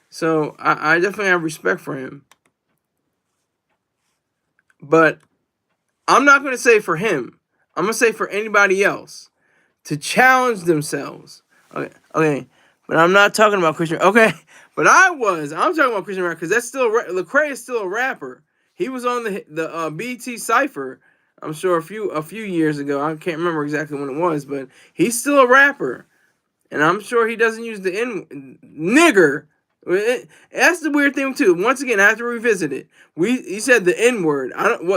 [SPEAKER 1] So I definitely have respect for him. But I'm not going to say for him. I'm going to say for anybody else to challenge themselves. Okay. But I'm not talking about Christian. Okay. But I'm talking about Christian rap because that's still, Lecrae is still a rapper. He was on the BT Cypher, I'm sure a few years ago. I can't remember exactly when it was, but he's still a rapper. And I'm sure he doesn't use the nigger. That's the weird thing too. Once again, I have to revisit it. He said the N-word.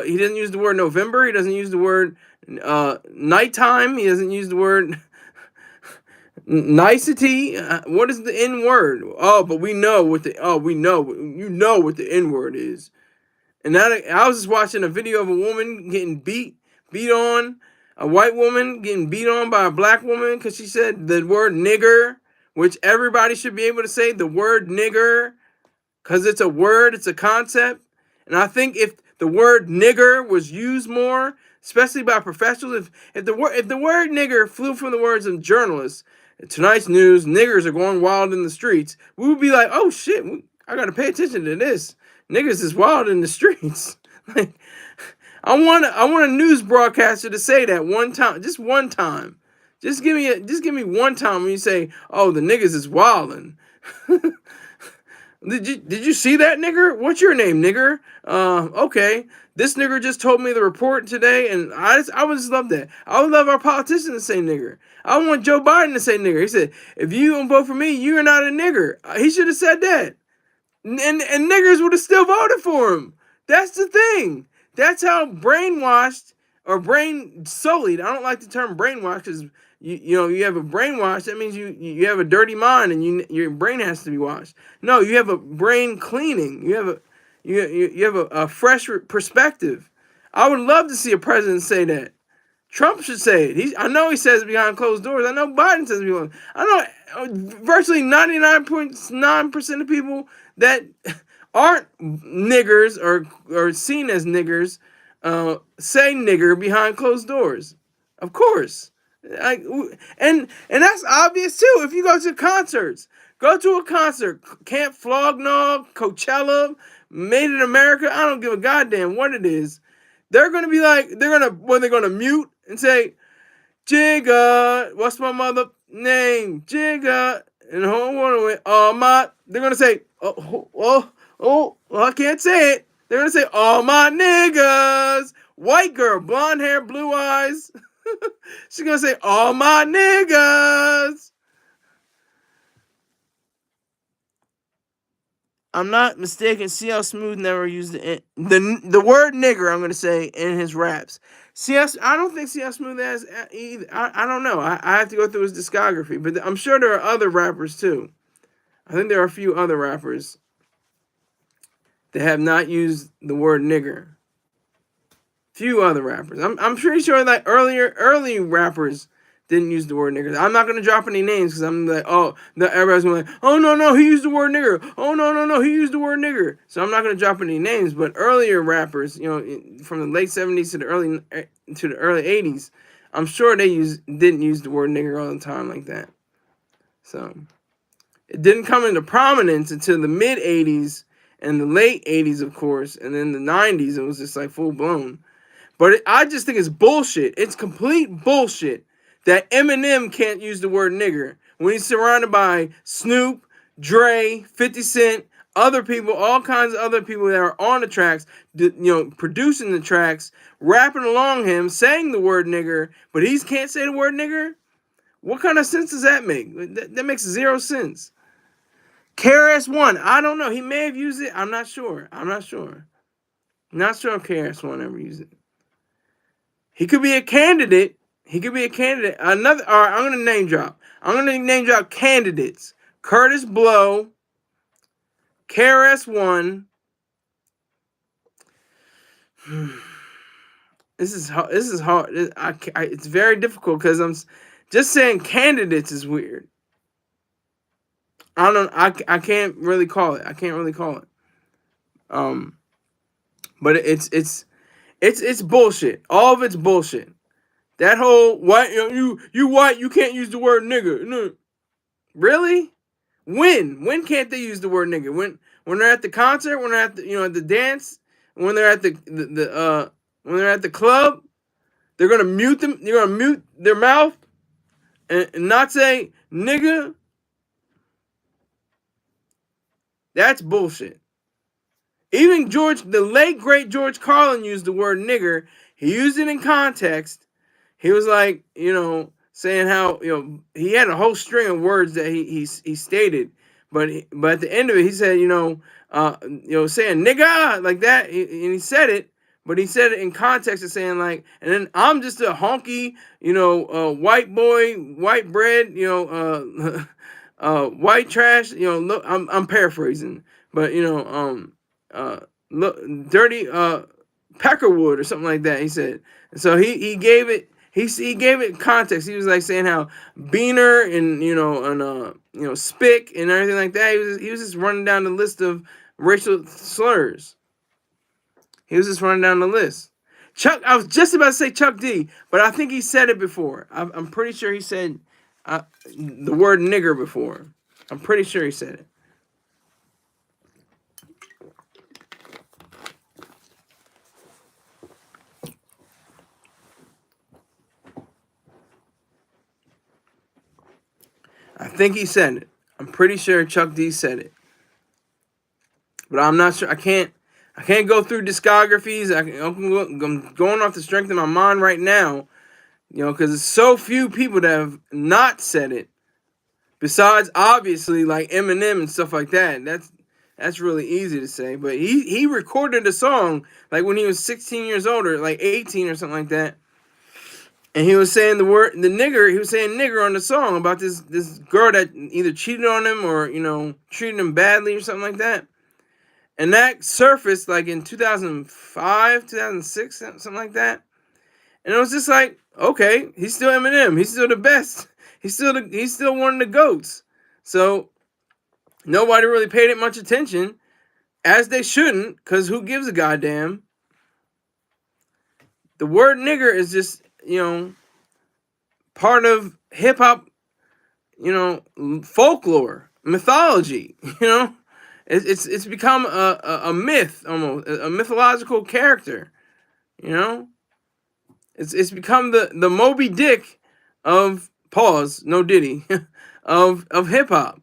[SPEAKER 1] He doesn't use the word November. He doesn't use the word nighttime. He doesn't use the word nicety. What is the N-word? Oh, but we know what the you know what the N-word is. And I was just watching a video of a woman getting beat on, a white woman getting beat on by a black woman because she said the word nigger, which everybody should be able to say the word nigger because it's a word, it's a concept. And I think if the word nigger was used more, especially by professionals, if the word nigger flew from the words of journalists, tonight's news, niggers are going wild in the streets, we would be like, oh shit, I got to pay attention to this. Niggas is wild in the streets. Like, I want a news broadcaster to say that one time, just one time. Just give me one time when you say, "Oh, the niggas is wildin'." Did you see that, nigger? What's your name, nigger? Okay. This nigger just told me the report today, and I would just love that. I would love our politician to say nigger. I want Joe Biden to say nigger. He said, "If you don't vote for me, you're not a nigger." He should have said that. And niggers would have still voted for him. That's the thing. That's how brainwashed or brain sullied. I don't like the term brainwashed because you have a brainwash. That means you have a dirty mind and your brain has to be washed. No, you have a brain cleaning. You have a fresh perspective. I would love to see a president say that. Trump should say it. I know he says it behind closed doors. I know Biden says it behind. I know virtually 99.9% of people that aren't niggers or seen as niggers say nigger behind closed doors. Of course. And that's obvious too. If you go to concerts, Camp Flog Gnaw, Coachella, Made in America, I don't give a goddamn what it is. They're gonna mute and say, Jigga, what's my mother name? Jigga, and they're gonna say, I can't say it. They're gonna say, all my niggas. White girl, blonde hair, blue eyes. She's gonna say, all my niggas. I'm not mistaken. CL Smooth never used the word nigger, I'm going to say, in his raps. I don't think CL Smooth has either. I don't know. I have to go through his discography, but I'm sure there are other rappers too. I think there are a few other rappers that have not used the word nigger. Few other rappers. I'm pretty sure that early rappers didn't use the word nigger. I'm not gonna drop any names because I'm like, oh, everybody's gonna like, oh no, he used the word nigger. Oh no, he used the word nigger. So I'm not gonna drop any names. But earlier rappers, from the late '70s to the early '80s, I'm sure they didn't use the word nigger all the time like that. So it didn't come into prominence until the mid '80s and the late '80s, of course, and then the '90s. It was just like full blown. But I just think it's bullshit. It's complete bullshit that Eminem can't use the word nigger when he's surrounded by Snoop, Dre, 50 Cent, other people, all kinds of other people that are on the tracks, producing the tracks, rapping along him, saying the word nigger, but he can't say the word nigger? What kind of sense does that make? That makes zero sense. KRS-One, I don't know. He may have used it. I'm not sure. Not sure if KRS-One ever used it. He could be a candidate. Another. All right, I'm gonna name drop. Candidates: Curtis Blow, KRS-One. This is hard. It's very difficult because I'm just saying candidates is weird. I can't really call it. But it's bullshit. All of it's bullshit. That whole white, you white, you can't use the word nigger. No. Really? When can't they use the word nigger? When they're at the concert, when they're at the at the dance, when they're at when they're at the club, they're gonna mute them. You're gonna mute their mouth and not say nigga. That's bullshit. Even the late great George Carlin used the word nigger. He used it in context. He was like, saying how, he had a whole string of words that he stated, but at the end of it, he said, saying nigga like that, and he said it, but he said it in context of saying like, and then I'm just a honky, white boy, white bread, white trash, look, I'm paraphrasing, but look, dirty peckerwood or something like that. He said, so he gave it. He gave it context. He was like saying how Beaner and Spick and everything like that. He was just running down the list of racial slurs. He was just running down the list. I was just about to say Chuck D, but I think he said it before. I'm pretty sure he said the word nigger before. I'm pretty sure he said it. I think he said it. I'm pretty sure Chuck D said it. But I'm not sure. I can't go through discographies. I'm going off the strength of my mind right now, because there's so few people that have not said it. Besides, obviously, like Eminem and stuff like that. That's really easy to say. But he recorded a song like when he was 16 years old, or like 18 or something like that. And he was saying the nigger. He was saying nigger on the song about this girl that either cheated on him or treated him badly or something like that. And that surfaced like in 2005, 2006, something like that. And it was just like, okay, he's still Eminem. He's still the best. He's still one of the GOATs. So nobody really paid it much attention, as they shouldn't, because who gives a goddamn? The word nigger is just, part of hip hop, folklore, mythology, It's become a myth, almost a mythological character, It's become the Moby Dick of no Diddy of hip hop.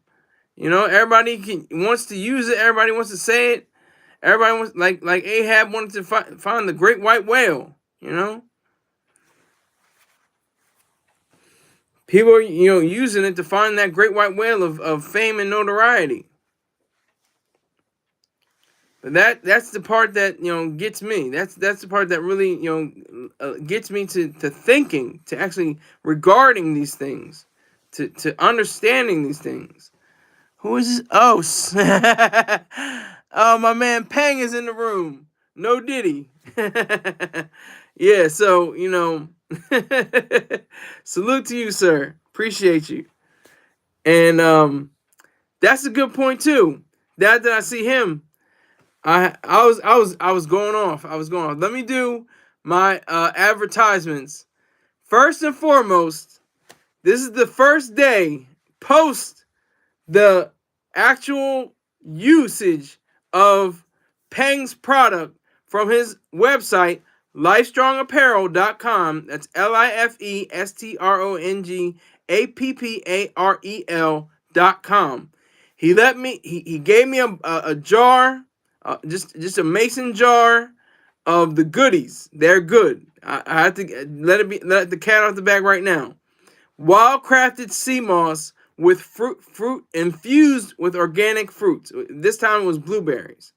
[SPEAKER 1] Everybody wants to use it. Everybody wants to say it. Everybody wants like Ahab wanted to find the great white whale. People are using it to find that great white whale of fame and notoriety. But that's the part that gets me. That's the part that really gets me to thinking, to actually regarding these things, to understanding these things. Who is this? Oh, oh, my man Pang is in the room. No Diddy. Yeah, so, salute to you, sir. Appreciate you. And that's a good point too. That I see him, I was going off. I was going off. Let me do my advertisements. First and foremost, this is the first day post the actual usage of Peng's product from his website, lifestrongapparel.com. That's lifestrongapparel.com. He gave me a jar, just a mason jar of the goodies. They're good. I have to let the cat out the bag right now. Wild crafted sea moss with fruit infused with organic fruits. This time it was blueberries.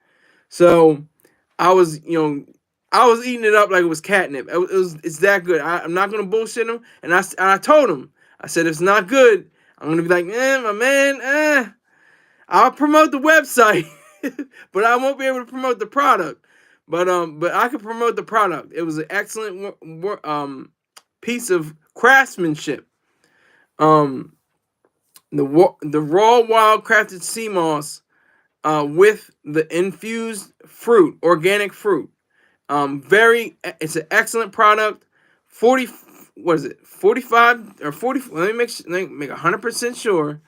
[SPEAKER 1] So I was, I was eating it up like it was catnip. It's that good. I'm not gonna bullshit him. And I told him, I said, if it's not good, I'm gonna be like, my man, I'll promote the website, but I won't be able to promote the product. But I could promote the product. It was an excellent piece of craftsmanship. The raw wild crafted sea moss with the infused fruit, organic fruit. It's an excellent product. 40, what is it? 45 or 40? Let me make 100% sure.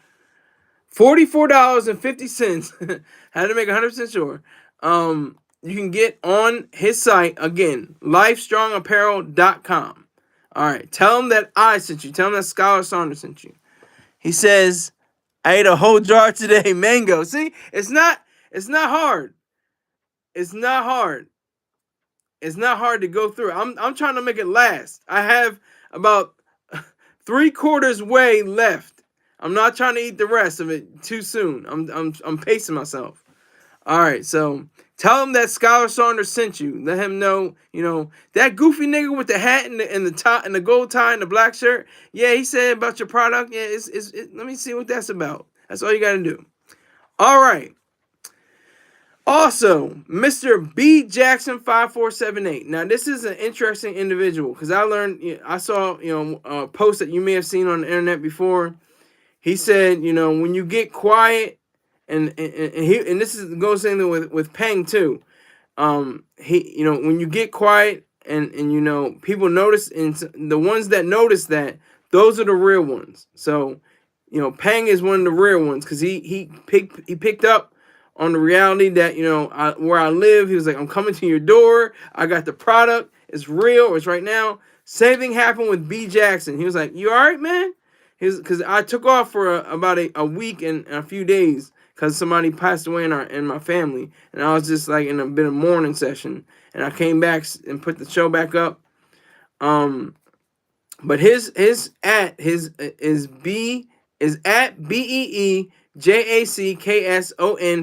[SPEAKER 1] $44.50. Had to make 100% sure. You can get on his site again, lifestrongapparel.com. All right, tell him that I sent you. Tell him that Scholar Saunders sent you. He says, I ate a whole jar today, mango. See, it's not hard. It's not hard. It's not hard to go through. I'm trying to make it last. I have about 3/4 way left. I'm not trying to eat the rest of it too soon. I'm pacing myself. All right, so tell him that Scholar Saunders sent you. Let him know, that goofy nigga with the hat and the top and the gold tie and the black shirt. Yeah, he said about your product. Yeah, let me see what that's about. That's all you got to do. All right. Also, Mr. B Jackson 5478. Now, this is an interesting individual because I saw, a post that you may have seen on the internet before. He said, when you get quiet, and this goes in with Peng too. When you get quiet and people notice, and the ones that notice that, those are the real ones. So, Peng is one of the real ones because he picked up on the reality that where I live. He was like, I'm coming to your door. I got the product. It's real. It's right now. Same thing happened with B Jackson. He was like, you all right, man? Because I took off for about a week and a few days because somebody passed away in my family, and I was just like in a bit of mourning session, and I came back and put the show back up. But his is at BEEJACKSON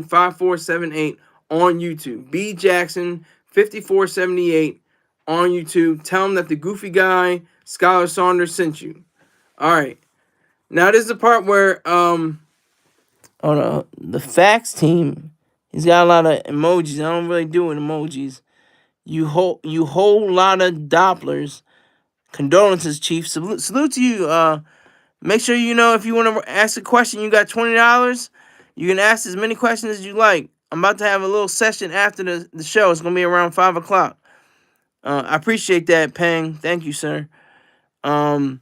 [SPEAKER 1] 5478 on YouTube. B Jackson 5478 on YouTube. Tell him that the goofy guy Scholar Saunders sent you. All right. Now this is the part where the facts team, he's got a lot of emojis. I don't really do with emojis. You whole lot of Dopplers. Condolences, Chief. Salute to you. Make sure if you want to ask a question, you got $20. You can ask as many questions as you like. I'm about to have a little session after the show. It's gonna be around 5 o'clock. I appreciate that, Peng. Thank you, sir. But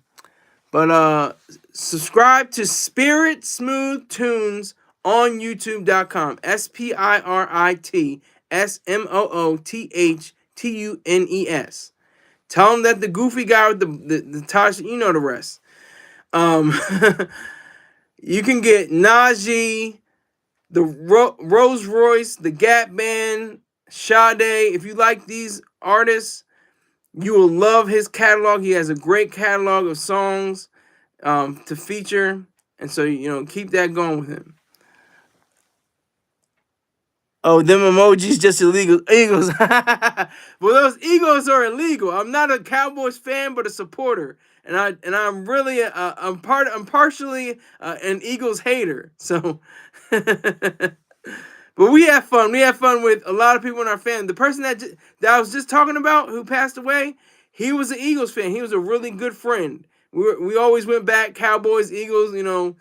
[SPEAKER 1] subscribe to Spirit Smooth Tunes on YouTube.com. SPIRITSMOOTHTUNES. Tell them that the goofy guy with the Taj, you know the rest. You can get Najee, the Rolls Royce, the Gap Band, Sade. If you like these artists, you will love his catalog. He has a great catalog of songs to feature. And so, keep that going with him. Oh, them emojis just illegal. Eagles. Well, those Eagles are illegal. I'm not a Cowboys fan, but a supporter. I'm really I'm partially an Eagles hater. So, but we have fun. We have fun with a lot of people in our family. The person that I was just talking about who passed away, he was an Eagles fan. He was a really good friend. We always went back Cowboys, Eagles. You know,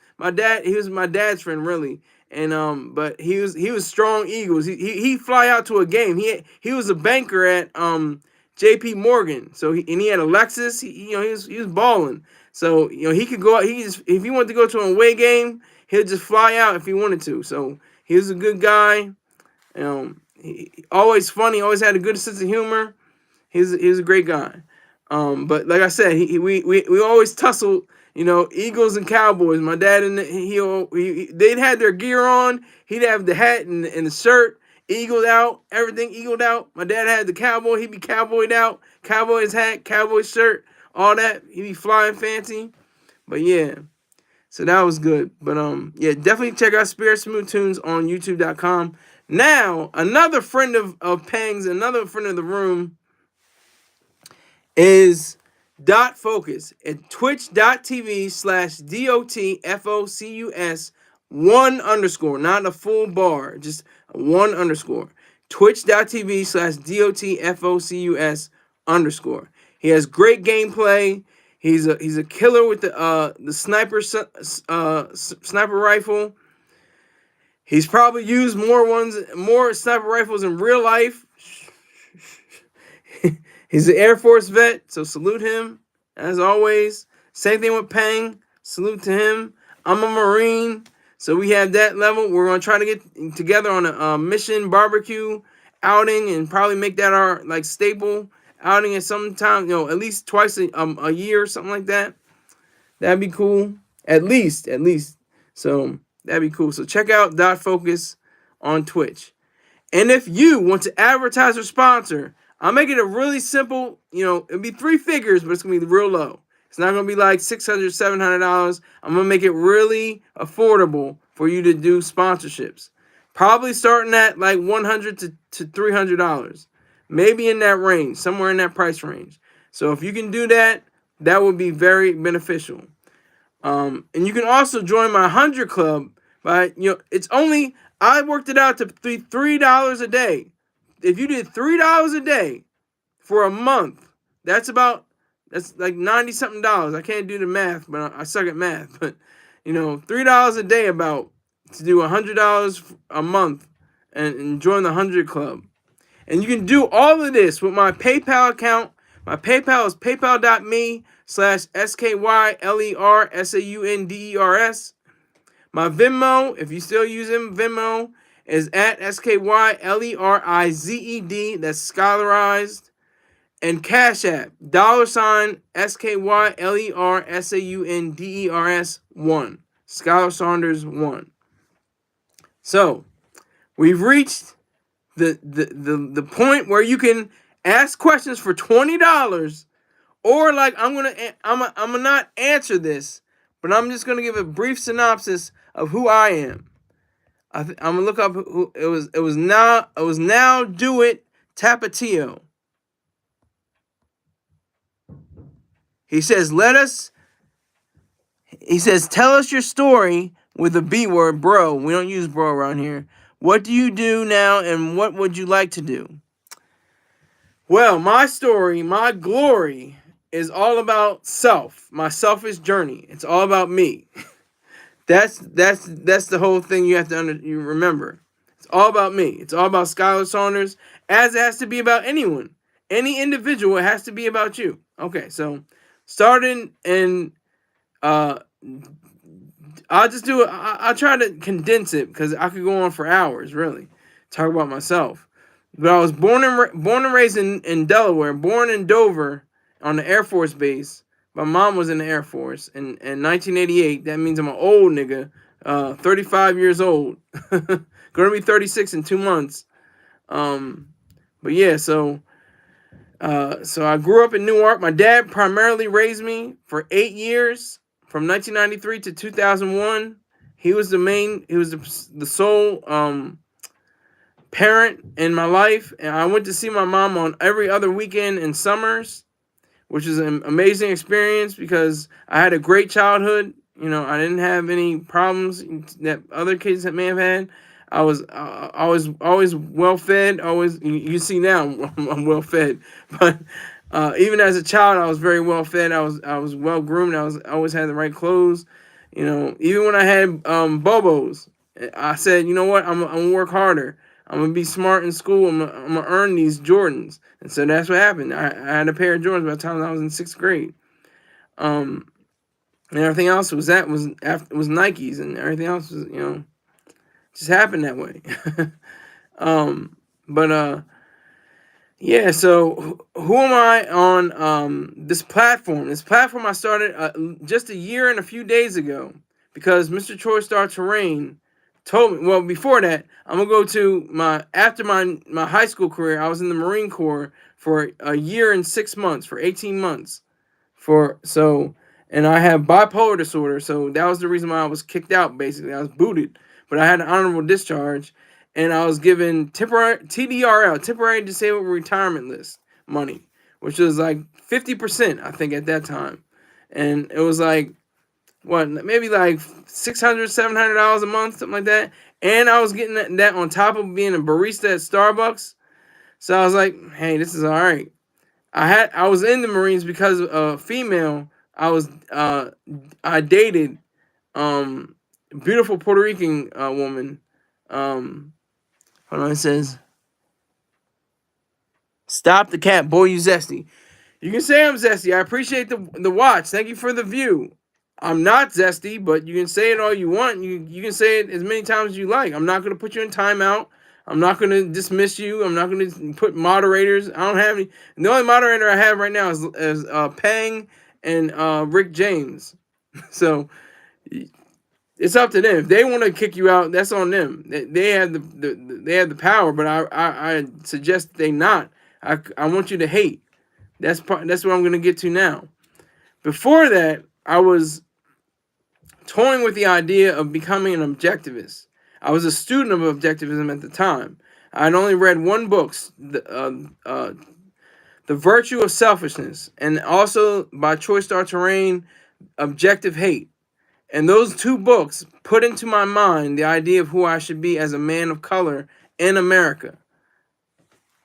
[SPEAKER 1] he was my dad's friend really. And but he was strong Eagles. He fly out to a game. He was a banker at J.P. Morgan. So he had a Lexus. He was balling. So he could go out. If he wanted to go to an away game, he'll just fly out if he wanted to. So he was a good guy. Always funny. Always had a good sense of humor. He's a great guy. But like I said, we always tussled. Eagles and Cowboys. My dad and they'd had their gear on. He'd have the hat and the shirt. Eagled out, everything eagled out. My dad had the cowboy, he'd be cowboyed out, Cowboys hat, Cowboy shirt, all that. He'd be flying fancy. But yeah, so that was good. But yeah, definitely check out Spirit Smooth Tunes on YouTube.com. Now, another friend of Pang's, another friend of the room is Dot Focus at twitch.tv/DOTFOCUS 1_, not a full bar, just 1_. Twitch.tv/DOTFOCUS_. He has great gameplay. He's a killer with the sniper rifle. He's probably used more sniper rifles in real life. He's an Air Force vet, so salute him, as always. Same thing with Pang. Salute to him. I'm a Marine, so we have that level. We're going to try to get together on a mission barbecue outing and probably make that our staple outing at some time, at least twice a year or something like that. That'd be cool. At least. So that'd be cool. So check out Dot Focus on Twitch. And if you want to advertise or sponsor, I'll make it a really simple, it'll be 3 figures, but it's going to be real low. It's not going to be like $600, $700. I'm going to make it really affordable for you to do sponsorships. Probably starting at like $100 to $300. Maybe in that range, somewhere in that price range. So if you can do that, that would be very beneficial. And you can also join my 100 Club by, it's only, I worked it out to $3 a day. If you did $3 a day for a month, that's like $90-something. I can't do the math, but I suck at math. But $3 a day to do $100 a month and join the 100 Club. And you can do all of this with my PayPal account. My PayPal is paypal.me/SKYLERSAUNDERS. My Venmo, if you still use Venmo, is at SKYLERIZED. That's scholarized. And Cash App, $SKYLERSAUNDERS 1. Scholar Saunders 1. So, we've reached the point where you can ask questions for $20, or I'm gonna not answer this, but I'm just gonna give a brief synopsis of who I am. I'm gonna look up who it was. It was now Do It Tapatio. He says, tell us your story with a B word, bro. We don't use bro around here. What do you do now, and what would you like to do? Well, my story, my glory, is all about self, my selfish journey. It's all about me. That's the whole thing you have to you remember. It's all about me. It's all about Skylar Saunders, as it has to be about anyone. Any individual, it has to be about you. Okay, so starting and I'll just do it. I'll try to condense it because I could go on for hours, really, talk about myself. But I was born and raised in Delaware, born in Dover on the Air Force Base. My mom was in the Air Force in 1988. That means I'm an old nigga, 35 years old. Going to be 36 in 2 months. But yeah, so I grew up in Newark. My dad primarily raised me for 8 years, from 1993 to 2001. He was the sole parent in my life, and I went to see my mom on every other weekend in summers, which is an amazing experience because I had a great childhood. You know, I didn't have any problems that other kids that may have had. I was always well fed. Always, you see now I'm well fed, but even as a child, I was very well fed. I was well groomed. I always had the right clothes. You know, even when I had bobos, I said, you know what, I'm gonna work harder. I'm gonna be smart in school. I'm gonna earn these Jordans, and so that's what happened. I had a pair of Jordans by the time I was in 6th grade. Um, and everything else was Nikes, and everything else was, just happened that way. But yeah. So who am I on this platform? This platform I started just a year and a few days ago because Mr. Troy Star Terrain told me. Well, before that, I'm gonna go to after my high school career. I was in the Marine Corps for a year and 6 months, for 18 months, and I have bipolar disorder, so that was the reason why I was kicked out. Basically, I was booted, but I had an honorable discharge, and I was given temporary TDRL, temporary disabled retirement list money, which was like 50%, I think, at that time, and it was like what, maybe like $600-$700 a month, something like that, and I was getting that on top of being a barista at Starbucks. So I was like, hey, this is all right. I was in the Marines because a female I dated, beautiful Puerto Rican woman. Hold on, it says, "Stop the cat, boy, you zesty." You can say I'm zesty. I appreciate the watch. Thank you for the view. I'm not zesty, but you can say it all you want. You can say it as many times as you like. I'm not going to put you in timeout. I'm not going to dismiss you. I'm not going to put moderators. I don't have any. The only moderator I have right now is Pang and Rick James. So it's up to them. If they want to kick you out, that's on them. They have they have the power, but I suggest they not. I want you to hate. That's what I'm going to get to now. Before that, I was toying with the idea of becoming an objectivist. I was a student of objectivism at the time. I'd only read one book, The Virtue of Selfishness, and also by Troy Star Terrain, Objective Hate. And those two books put into my mind the idea of who I should be as a man of color in America.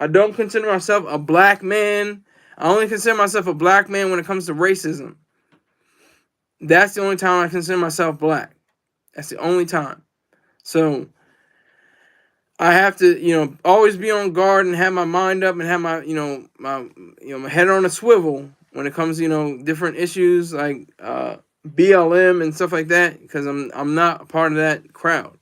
[SPEAKER 1] I don't consider myself a black man. I only consider myself a black man when it comes to racism. That's the only time I consider myself black. That's the only time. So I have to, always be on guard and have my mind up and have my, my head on a swivel when it comes to, different issues like BLM and stuff like that, because I'm not a part of that crowd.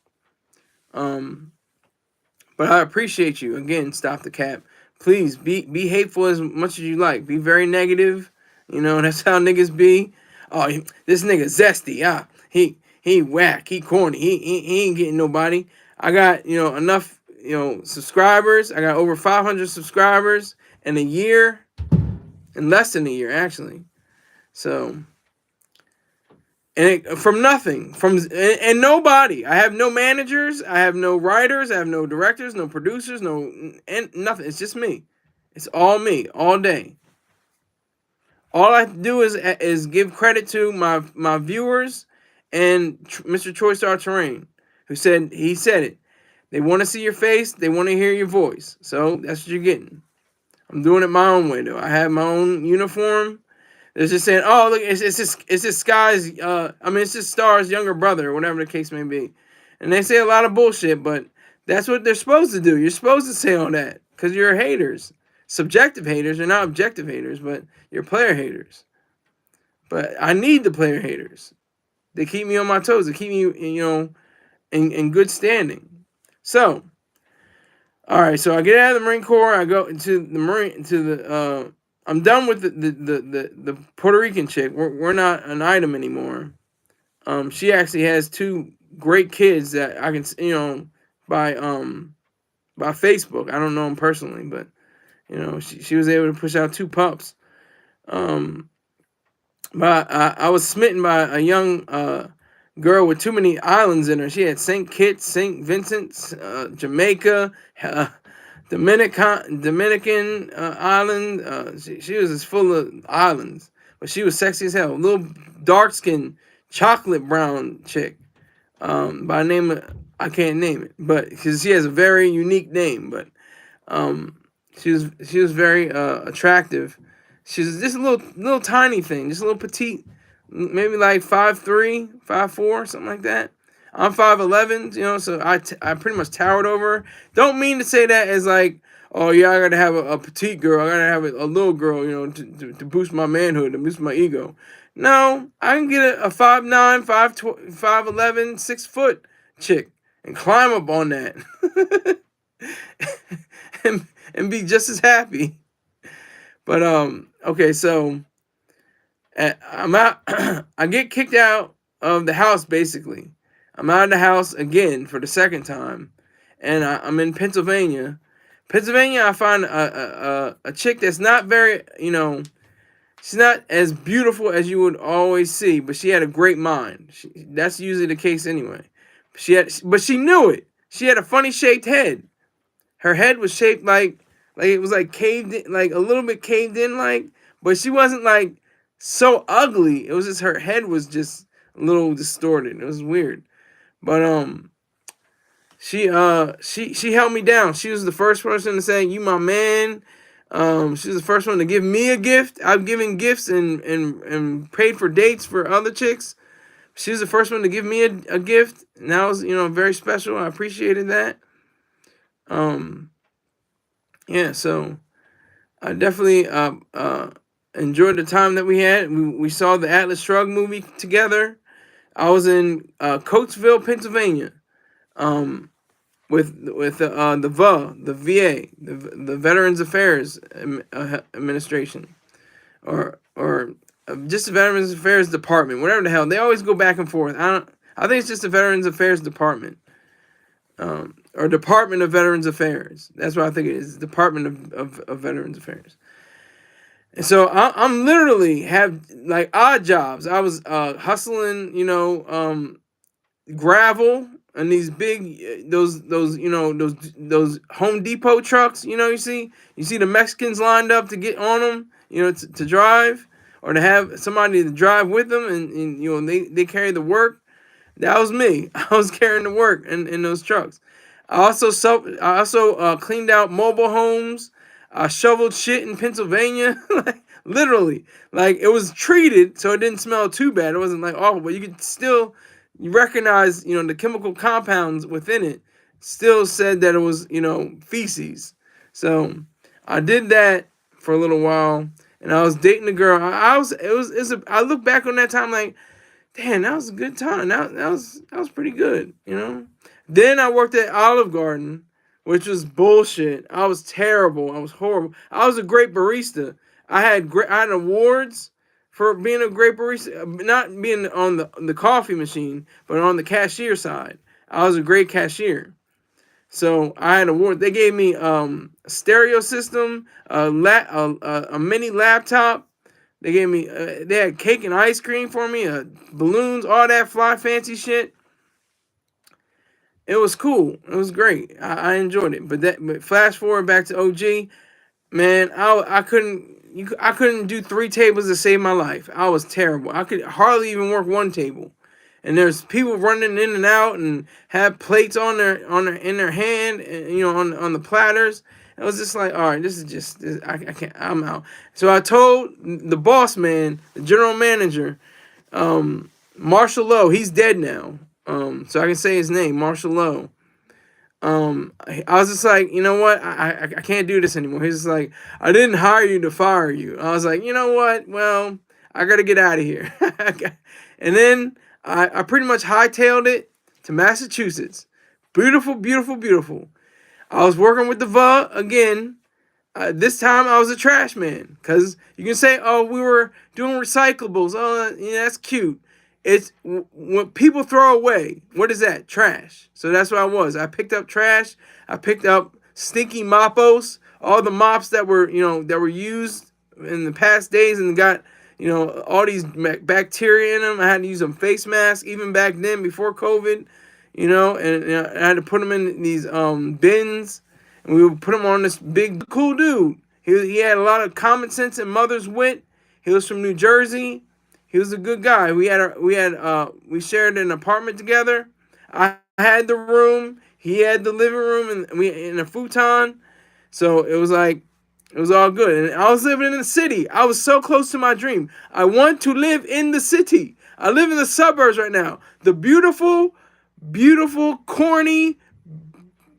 [SPEAKER 1] But I appreciate you. Again, Stop the Cap. Please be hateful as much as you like. Be very negative. That's how niggas be. Oh, this nigga zesty. He whack. He corny. He ain't getting nobody. I got, enough, subscribers. I got over 500 subscribers in a year, in less than a year, actually. So, from nothing, and nobody. I have no managers. I have no writers. I have no directors, no producers, and nothing. It's just me. It's all me, all day. All I do is give credit to my viewers and Mr. Troy Star Terrain, who said it. They want to see your face. They want to hear your voice. So that's what you're getting. I'm doing it my own way, though. I have my own uniform. They're just saying, oh, look, it's just Sky's, it's just Star's younger brother, or whatever the case may be. And they say a lot of bullshit, but that's what they're supposed to do. You're supposed to say all that because you're haters. Subjective haters. You're not objective haters, but you're player haters. But I need the player haters. They keep me on my toes. They keep me, in good standing. So, all right. So I get out of the Marine Corps. I go into the I'm done with the Puerto Rican chick. We're not an item anymore. She actually has 2 great kids that I can, by Facebook. I don't know them personally, but she was able to push out 2 pups. But I was smitten by a young girl with too many islands in her. She had St. Kitts, St. Vincent, Jamaica, Dominican island. She was just full of islands, but she was sexy as hell. Little dark skinned chocolate brown chick. By name I can't name it, but because she has a very unique name, but um, she was very attractive. She's just a little tiny thing, just a little petite, maybe like 5'3", 5'4", something like that. I'm 5'11", so I pretty much towered over her. Don't mean to say that as like, oh yeah, I gotta have a petite girl, I gotta have a little girl, to boost my manhood, to boost my ego. No, I can get a 5'9", 5'11", 6 foot chick and climb up on that. and be just as happy. But okay, so I'm out. I get kicked out of the house basically. I'm out of the house again for the second time, and I'm in Pennsylvania. Pennsylvania, I find a chick that's not very, she's not as beautiful as you would always see, but she had a great mind. That's usually the case anyway. But she knew it. She had a funny shaped head. Her head was shaped like it was like caved in, like a little bit caved in, like, but she wasn't like so ugly. It was just her head was just a little distorted. It was weird. But she held me down. She was the first person to say, "You my man." She was the first one to give me a gift. I've given gifts and paid for dates for other chicks. She was the first one to give me a gift, and that was very special. I appreciated that. Um, yeah, so I definitely enjoyed the time that we had. We saw the Atlas Shrugged movie together. I was in Coatesville, Pennsylvania, um, with the VA, the Veterans Affairs Administration, or just the Veterans Affairs Department, whatever the hell. They always go back and forth. I think it's just the Veterans Affairs Department. Or Department of Veterans Affairs. That's what I think it is. Department of Veterans Affairs. And so I'm literally have like odd jobs. I was hustling, gravel and these big those Home Depot trucks. You see the Mexicans lined up to get on them. To drive or to have somebody to drive with them, and they carry the work. That was me. I was carrying the work in those trucks. I also cleaned out mobile homes. I shoveled shit in Pennsylvania, like literally. Like it was treated so it didn't smell too bad. It wasn't like awful, but you could still you recognize the chemical compounds within it. Still said that it was feces. So I did that for a little while, and I was dating a girl. I look back on that time like, damn, that was a good time. That was pretty good. Then I worked at Olive Garden, which was bullshit. I was terrible. I was horrible. I was a great barista. I had awards for being a great barista, not being on the coffee machine, but on the cashier side. I was a great cashier. So I had awards. They gave me a stereo system, a mini laptop. They gave me, they had cake and ice cream for me, balloons, all that fly fancy shit. It was cool. It was great. I enjoyed it. But flash forward back to OG, man. I couldn't do 3 tables to save my life. I was terrible. I could hardly even work 1 table. And there's people running in and out and have plates in their hand, and, on the platters. I was just like, all right, this is just I can't. I'm out. So I told the boss man, the general manager, Marshall Lowe. He's dead now. So I can say his name, Marshall Lowe. I was just like, you know what? I can't do this anymore. He's just like, I didn't hire you to fire you. I was like, you know what? Well, I gotta get out of here. And then I pretty much hightailed it to Massachusetts. Beautiful, beautiful, beautiful. I was working with the VA again. This time I was a trash man. Because you can say, oh, we were doing recyclables. Oh, yeah, that's cute. It's when people throw away, what is that? Trash. So that's what I was. I picked up trash. I picked up stinky moppos, all the mops that were used in the past days and got, all these bacteria in them. I had to use a face mask even back then before COVID, and I had to put them in these bins. and we would put him on this big cool dude. He had a lot of common sense and mother's wit. He was from New Jersey. He was a good guy. We shared an apartment together. I had the room. He had the living room, and we in a futon. So it was all good. And I was living in the city. I was so close to my dream. I want to live in the city. I live in the suburbs right now. The beautiful, beautiful, corny,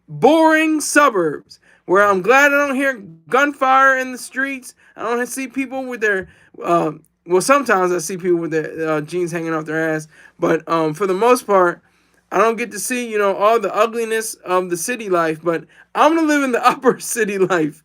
[SPEAKER 1] boring suburbs where I'm glad I don't hear gunfire in the streets. I don't see people with their well, sometimes I see people with their jeans hanging off their ass, but for the most part, I don't get to see, all the ugliness of the city life. But I'm gonna live in the upper city life.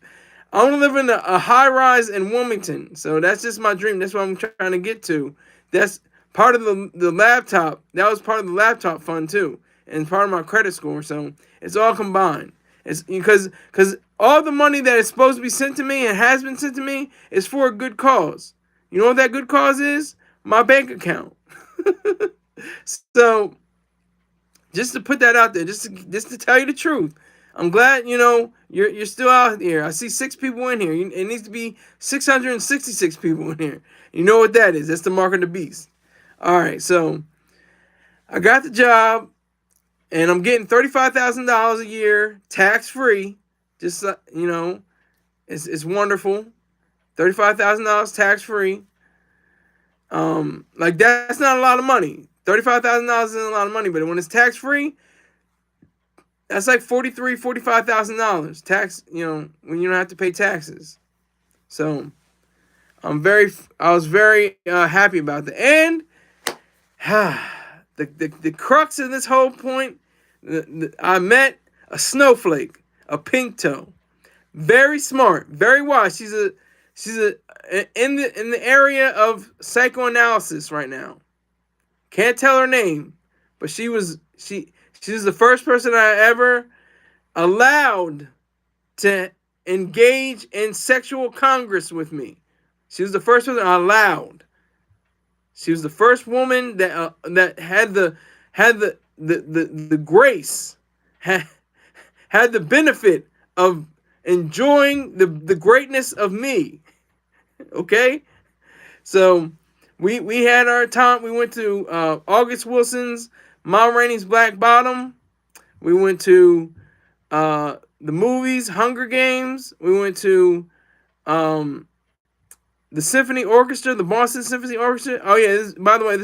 [SPEAKER 1] I want to live in a high rise in Wilmington. So that's just my dream. That's what I'm trying to get to. That's part of the laptop. That was part of the laptop fund too, and part of my credit score. So it's all combined. It's because all the money that is supposed to be sent to me and has been sent to me is for a good cause. You know what that good cause is? My bank account. So just to put that out there, just to tell you the truth. I'm glad, you're still out here. I see 6 people in here. It needs to be 666 people in here. You know what that is? That's the mark of the beast. All right, so I got the job, and I'm getting $35,000 a year, tax free. Just it's wonderful. $35,000 tax free. That's not a lot of money. $35,000 isn't a lot of money, but when it's tax free, that's like $45,000 tax, when you don't have to pay taxes. So I was very happy about that. And the crux of this whole point, I met a snowflake, a pink toe, very smart, very wise. She's in the area of psychoanalysis right now. Can't tell her name, but she was the first person I ever allowed to engage in sexual congress with me. She was the first person I allowed. She was the first woman that had the grace, had the benefit of enjoying the greatness of me. Okay? So we had our time. We went to August Wilson's Mom Rainey's Black Bottom. We went to the movies, Hunger Games. We went to the Symphony Orchestra, the Boston Symphony Orchestra. Oh yeah, by the way,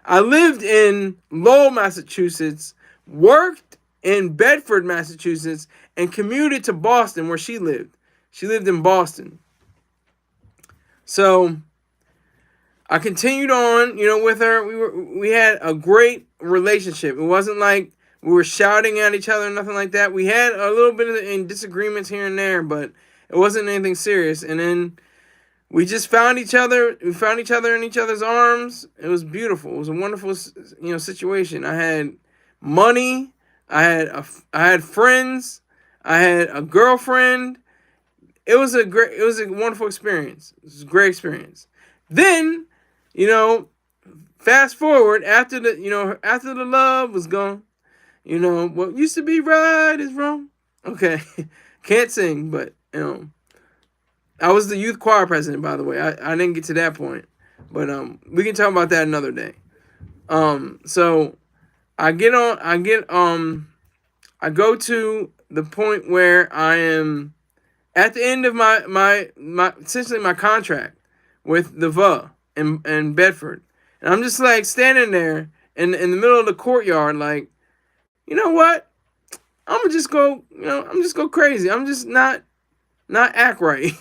[SPEAKER 1] I lived in Lowell, Massachusetts, worked in Bedford, Massachusetts, and commuted to Boston where she lived. She lived in Boston. So I continued on, with her. We had a great relationship. It wasn't like we were shouting at each other or nothing like that. We had a little bit of disagreements here and there, but it wasn't anything serious. And then we just found each other. We found each other in each other's arms. It was beautiful. It was a wonderful, situation. I had money. I had friends. I had a girlfriend. It was a wonderful experience. It was a great experience. Then, fast forward after the love was gone. What used to be right is wrong. Okay, can't sing, but I was the youth choir president, by the way. I didn't get to that point, but we can talk about that another day. So I go to the point where I am at the end of my essentially my contract with the VA in Bedford. And I'm just like standing there in the middle of the courtyard, like, you know what? I'm gonna just go crazy. I'm just not act right.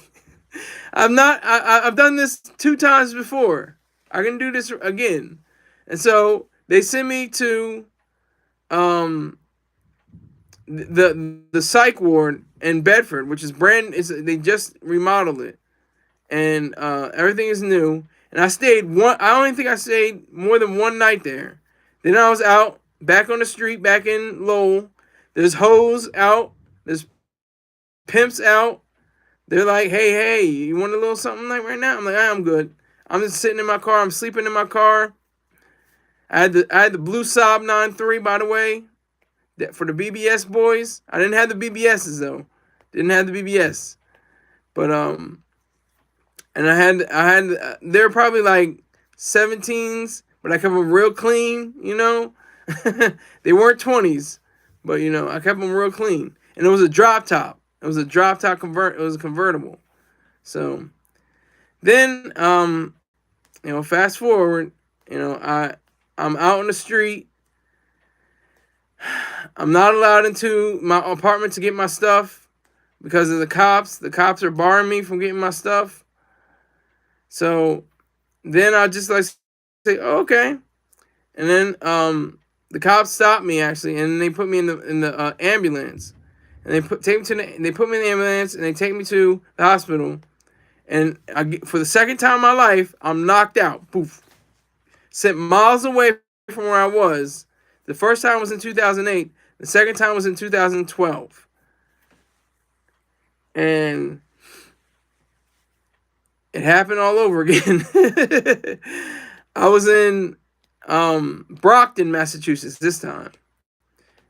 [SPEAKER 1] I've done this 2 times before. I can do this again. And so they send me to the psych ward in Bedford, which is they just remodeled it. And everything is new. And I only think I stayed more than 1 night there. Then I was out, back on the street, back in Lowell. There's hoes out. There's pimps out. They're like, hey, you want a little something like right now? I'm like, I'm good. I'm just sitting in my car. I'm sleeping in my car. I had the blue Saab 9.3, by the way. for the BBS boys. I didn't have the BBSs though. Didn't have the BBS. But and they were probably like 17s, but I kept them real clean, you know. They weren't 20s, but you know, I kept them real clean. And it was a drop top. It was a drop top it was a convertible. So then you know, fast forward, you know, I'm out in the street. I'm not allowed into my apartment to get my stuff because of the cops. The cops are barring me from getting my stuff. So then I just like say, oh, okay. And then the cops stopped me actually, and they put me in the ambulance. And they put me in the ambulance, and they take me to the hospital. And for the second time in my life, I'm knocked out. Poof. Sent miles away from where I was. The first time was in 2008. The second time was in 2012. And it happened all over again. I was in Brockton, Massachusetts this time.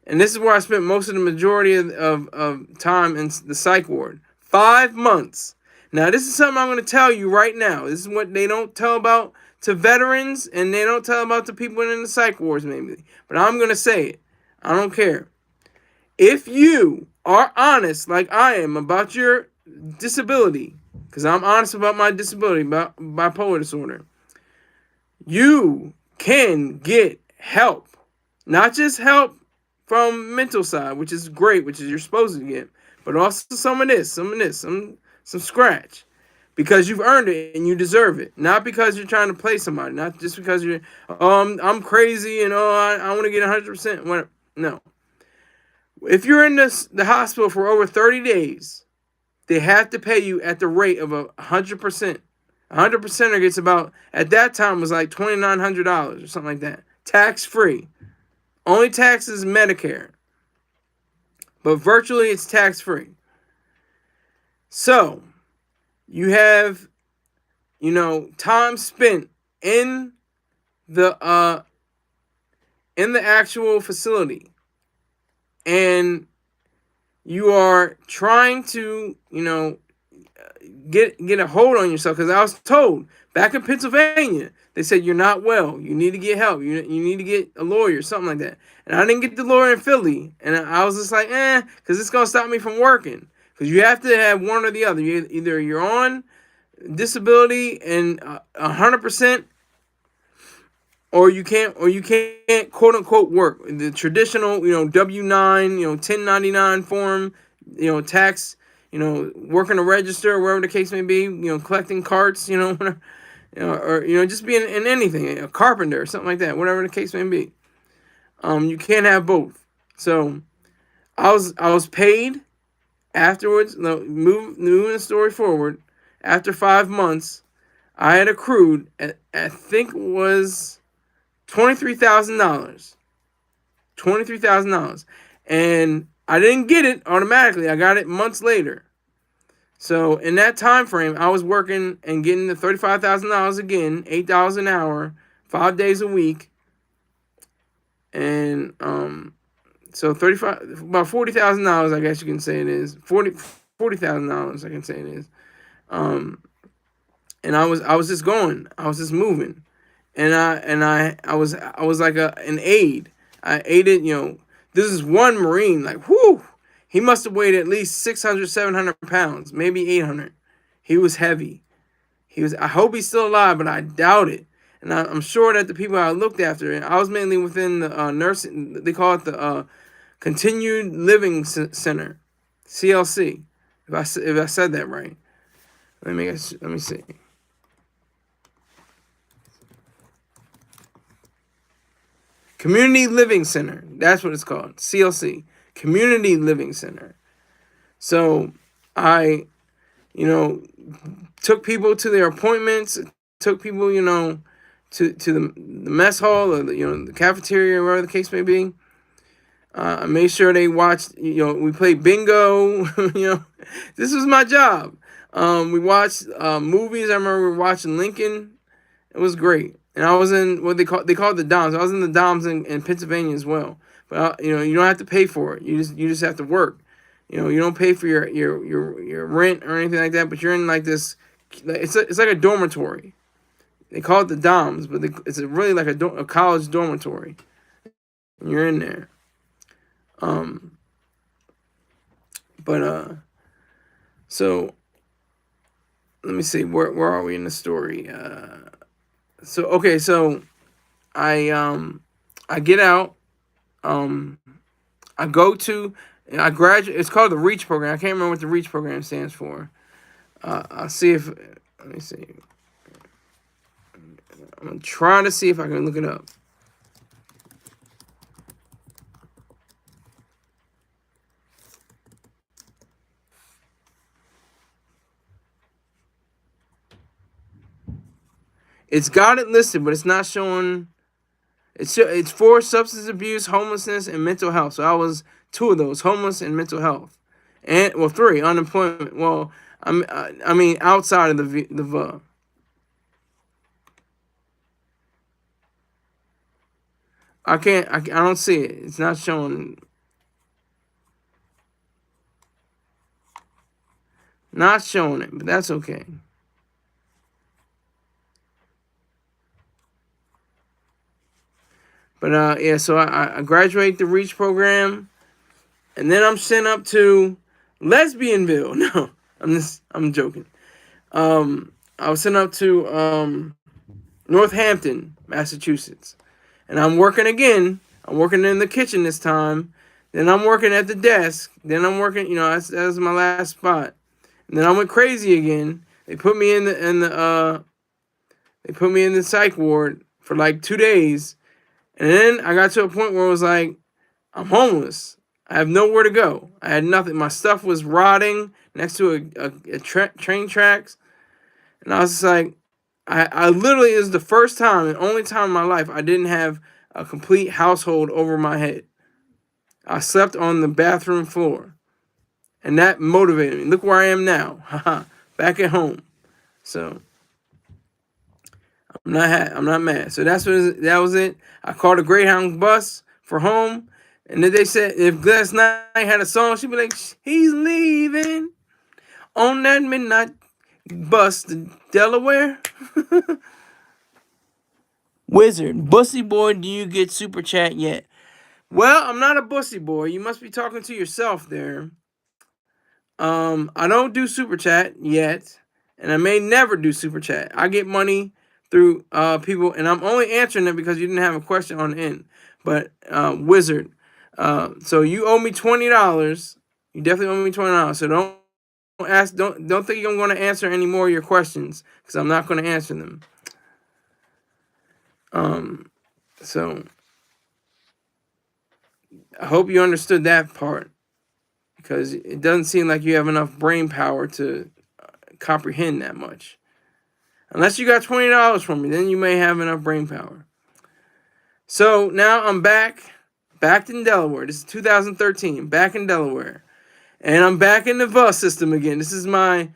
[SPEAKER 1] And this is where I spent most of the majority of time in the psych ward. 5 months. Now, this is something I'm going to tell you right now. This is what they don't tell about to veterans, and they don't tell about the people in the psych wards, maybe. But I'm going to say it. I don't care. If you are honest, like I am, about your disability, because I'm honest about my disability, about bipolar disorder, you can get help. Not just help from mental side, which is great, which is you're supposed to get, but also some scratch. Because you've earned it and you deserve it. Not because you're trying to play somebody. Not just because you're, I'm crazy and I want to get 100%. No. If you're in the hospital for over 30 days, they have to pay you at the rate of 100%. 100%er gets about, at that time, was like $2,900 or something like that. Tax-free. Only tax is Medicare. But virtually it's tax-free. So, you have, you know, time spent in the actual facility. And you are trying to, you know, get a hold on yourself. Because I was told back in Pennsylvania, they said you're not well. You need to get help. You need to get a lawyer, something like that. And I didn't get the lawyer in Philly. And I was just like, because it's going to stop me from working. Because you have to have one or the other. Either you're on disability and 100%, or you can't quote unquote work the traditional, you know, W-9, you know, 1099 form, you know, tax, you know, working a register, wherever the case may be, you know, collecting carts, you know, whatever, you know, or you know, just being in anything, a carpenter or something like that, whatever the case may be. You can't have both. So I was paid afterwards. No, moving the story forward. After 5 months, I had accrued, I think it was $23,000. $23,000. And I didn't get it automatically. I got it months later. So in that time frame, I was working and getting the $35,000 again, $8 an hour, 5 days a week. And so about $40,000, I guess you can say it is. $40,000, I can say it is. And I was just going. I was just moving. And I was like an aide. I aided, you know, this is one Marine, like, whoo, he must have weighed at least 600, 700 pounds, maybe 800. He was heavy. I hope he's still alive, but I doubt it. And I'm sure that the people I looked after, I was mainly within the nursing, they call it the Continued Living Center, CLC, if I said that right. Let me see. Community Living Center. That's what it's called. CLC. Community Living Center. So I, you know, took people to their appointments, took people, you know, to the mess hall or you know, the cafeteria, wherever the case may be. I made sure they watched, you know, we played bingo, you know. This was my job. We watched movies. I remember watching Lincoln. It was great. and I was in what they call it the Doms. I was in the Doms in Pennsylvania as well. But you don't have to pay for it. You just have to work. You don't pay for your rent or anything like that. But you're in like this. It's like a dormitory. They call it the Doms, but it's really like a college dormitory. And you're in there. Um, but so let me see where are we in the story? So I get out. Um, I go to I graduate. It's called the Reach program. I can't remember what the Reach program stands for. I'll see if let me see. I'm gonna try to see if I can look it up. It's got it listed, but it's not showing. It's for substance abuse, homelessness, and mental health. So I was two of those: homeless and mental health, and well, three unemployment. Well, I mean outside of the I can't. I don't see it. It's not showing. Not showing it, but that's okay. But yeah. So I graduate the Reach program, and then I'm sent up to Lesbianville. No, I'm joking. I was sent up to Northampton, Massachusetts, and I'm working again. I'm working in the kitchen this time. Then I'm working at the desk. Then I'm working. That's my last spot. And then I went crazy again. They put me they put me in the psych ward for like 2 days, and then I got to a point where it was like, I'm homeless. I have nowhere to go. I had nothing. My stuff was rotting next to a train tracks, and I was just like, I literally, it was the first time and only time in my life I didn't have a complete household over my head. I slept on the bathroom floor, and that motivated me. Look where I am now, haha, back at home. So I'm not mad. So that was it. I called a Greyhound bus for home, and then they said if Gladys Knight had a song, she'd be like, "He's leaving on that midnight bus to Delaware." Wizard, Bussy Boy, do you get super chat yet? Well, I'm not a Bussy Boy. You must be talking to yourself there. I don't do super chat yet, and I may never do super chat. I get money through people, and I'm only answering it because you didn't have a question on the end. But Wizard, so you owe me $20. You definitely owe me $20. So don't think I'm going to answer any more of your questions because I'm not going to answer them. So I hope you understood that part, because it doesn't seem like you have enough brain power to comprehend that much. Unless you got $20 from me, then you may have enough brain power. So now I'm back in Delaware. This is 2013, back in Delaware. And I'm back in the bus system again. This is my,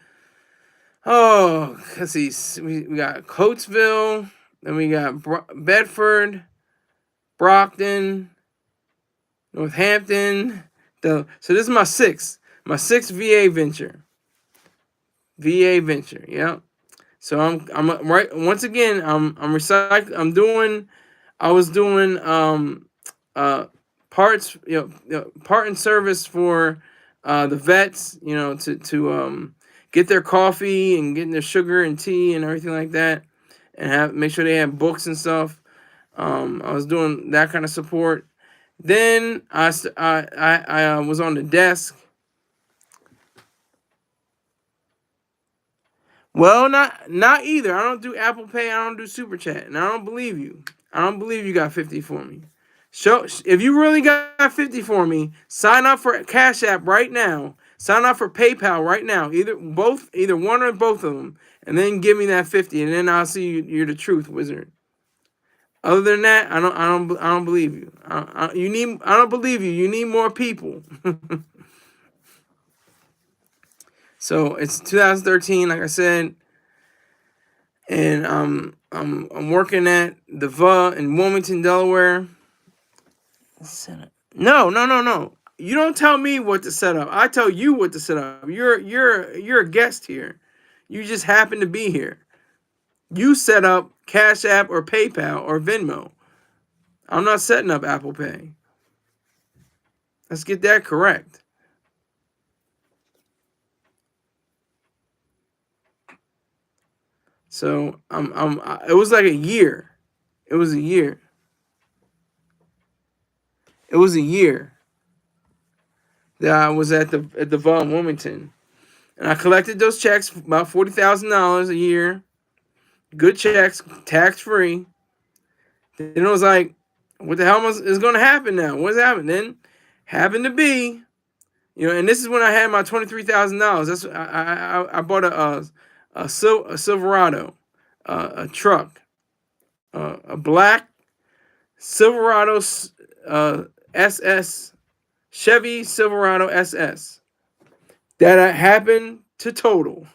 [SPEAKER 1] let's see, we got Coatesville, then we got Bedford, Brockton, Northampton. So this is my sixth VA venture. Yep. So I'm right once again. I'm recycling. I was doing parts, part and service for the vets, to get their coffee and getting their sugar and tea and everything like that, and make sure they have books and stuff. I was doing that kind of support. Then I was on the desk. Well, not either. I don't do Apple Pay. I don't do Super Chat, and I don't believe you. I don't believe you got 50 for me. If you really got 50 for me, sign up for Cash App right now. Sign up for PayPal right now. Either one or both of them, and then give me that 50, and then I'll see you're the truth, Wizard. Other than that, I don't believe you. I don't believe you. You need more people. So it's 2013, like I said, and I'm working at the VA in Wilmington, Delaware. No, no, no, no. You don't tell me what to set up. I tell you what to set up. You're a guest here. You just happen to be here. You set up Cash App or PayPal or Venmo. I'm not setting up Apple Pay. Let's get that correct. So it was like a year. It was a year. It was a year that I was at the VA in Wilmington. And I collected those checks, about $40,000 a year. Good checks, tax free. Then it was like, what the hell is going to happen now? What's happening? Then happened to be, and this is when I had my $23,000. That's I bought a Silverado, a truck, a black Silverado SS, Chevy Silverado SS that I happened to total.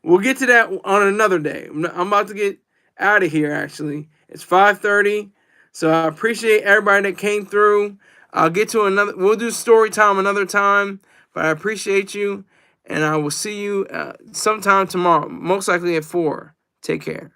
[SPEAKER 1] We'll get to that on another day. I'm about to get out of here, actually. It's 5:30, so I appreciate everybody that came through. I'll get to another. We'll do story time another time, but I appreciate you, and I will see you sometime tomorrow, most likely at 4. Take care.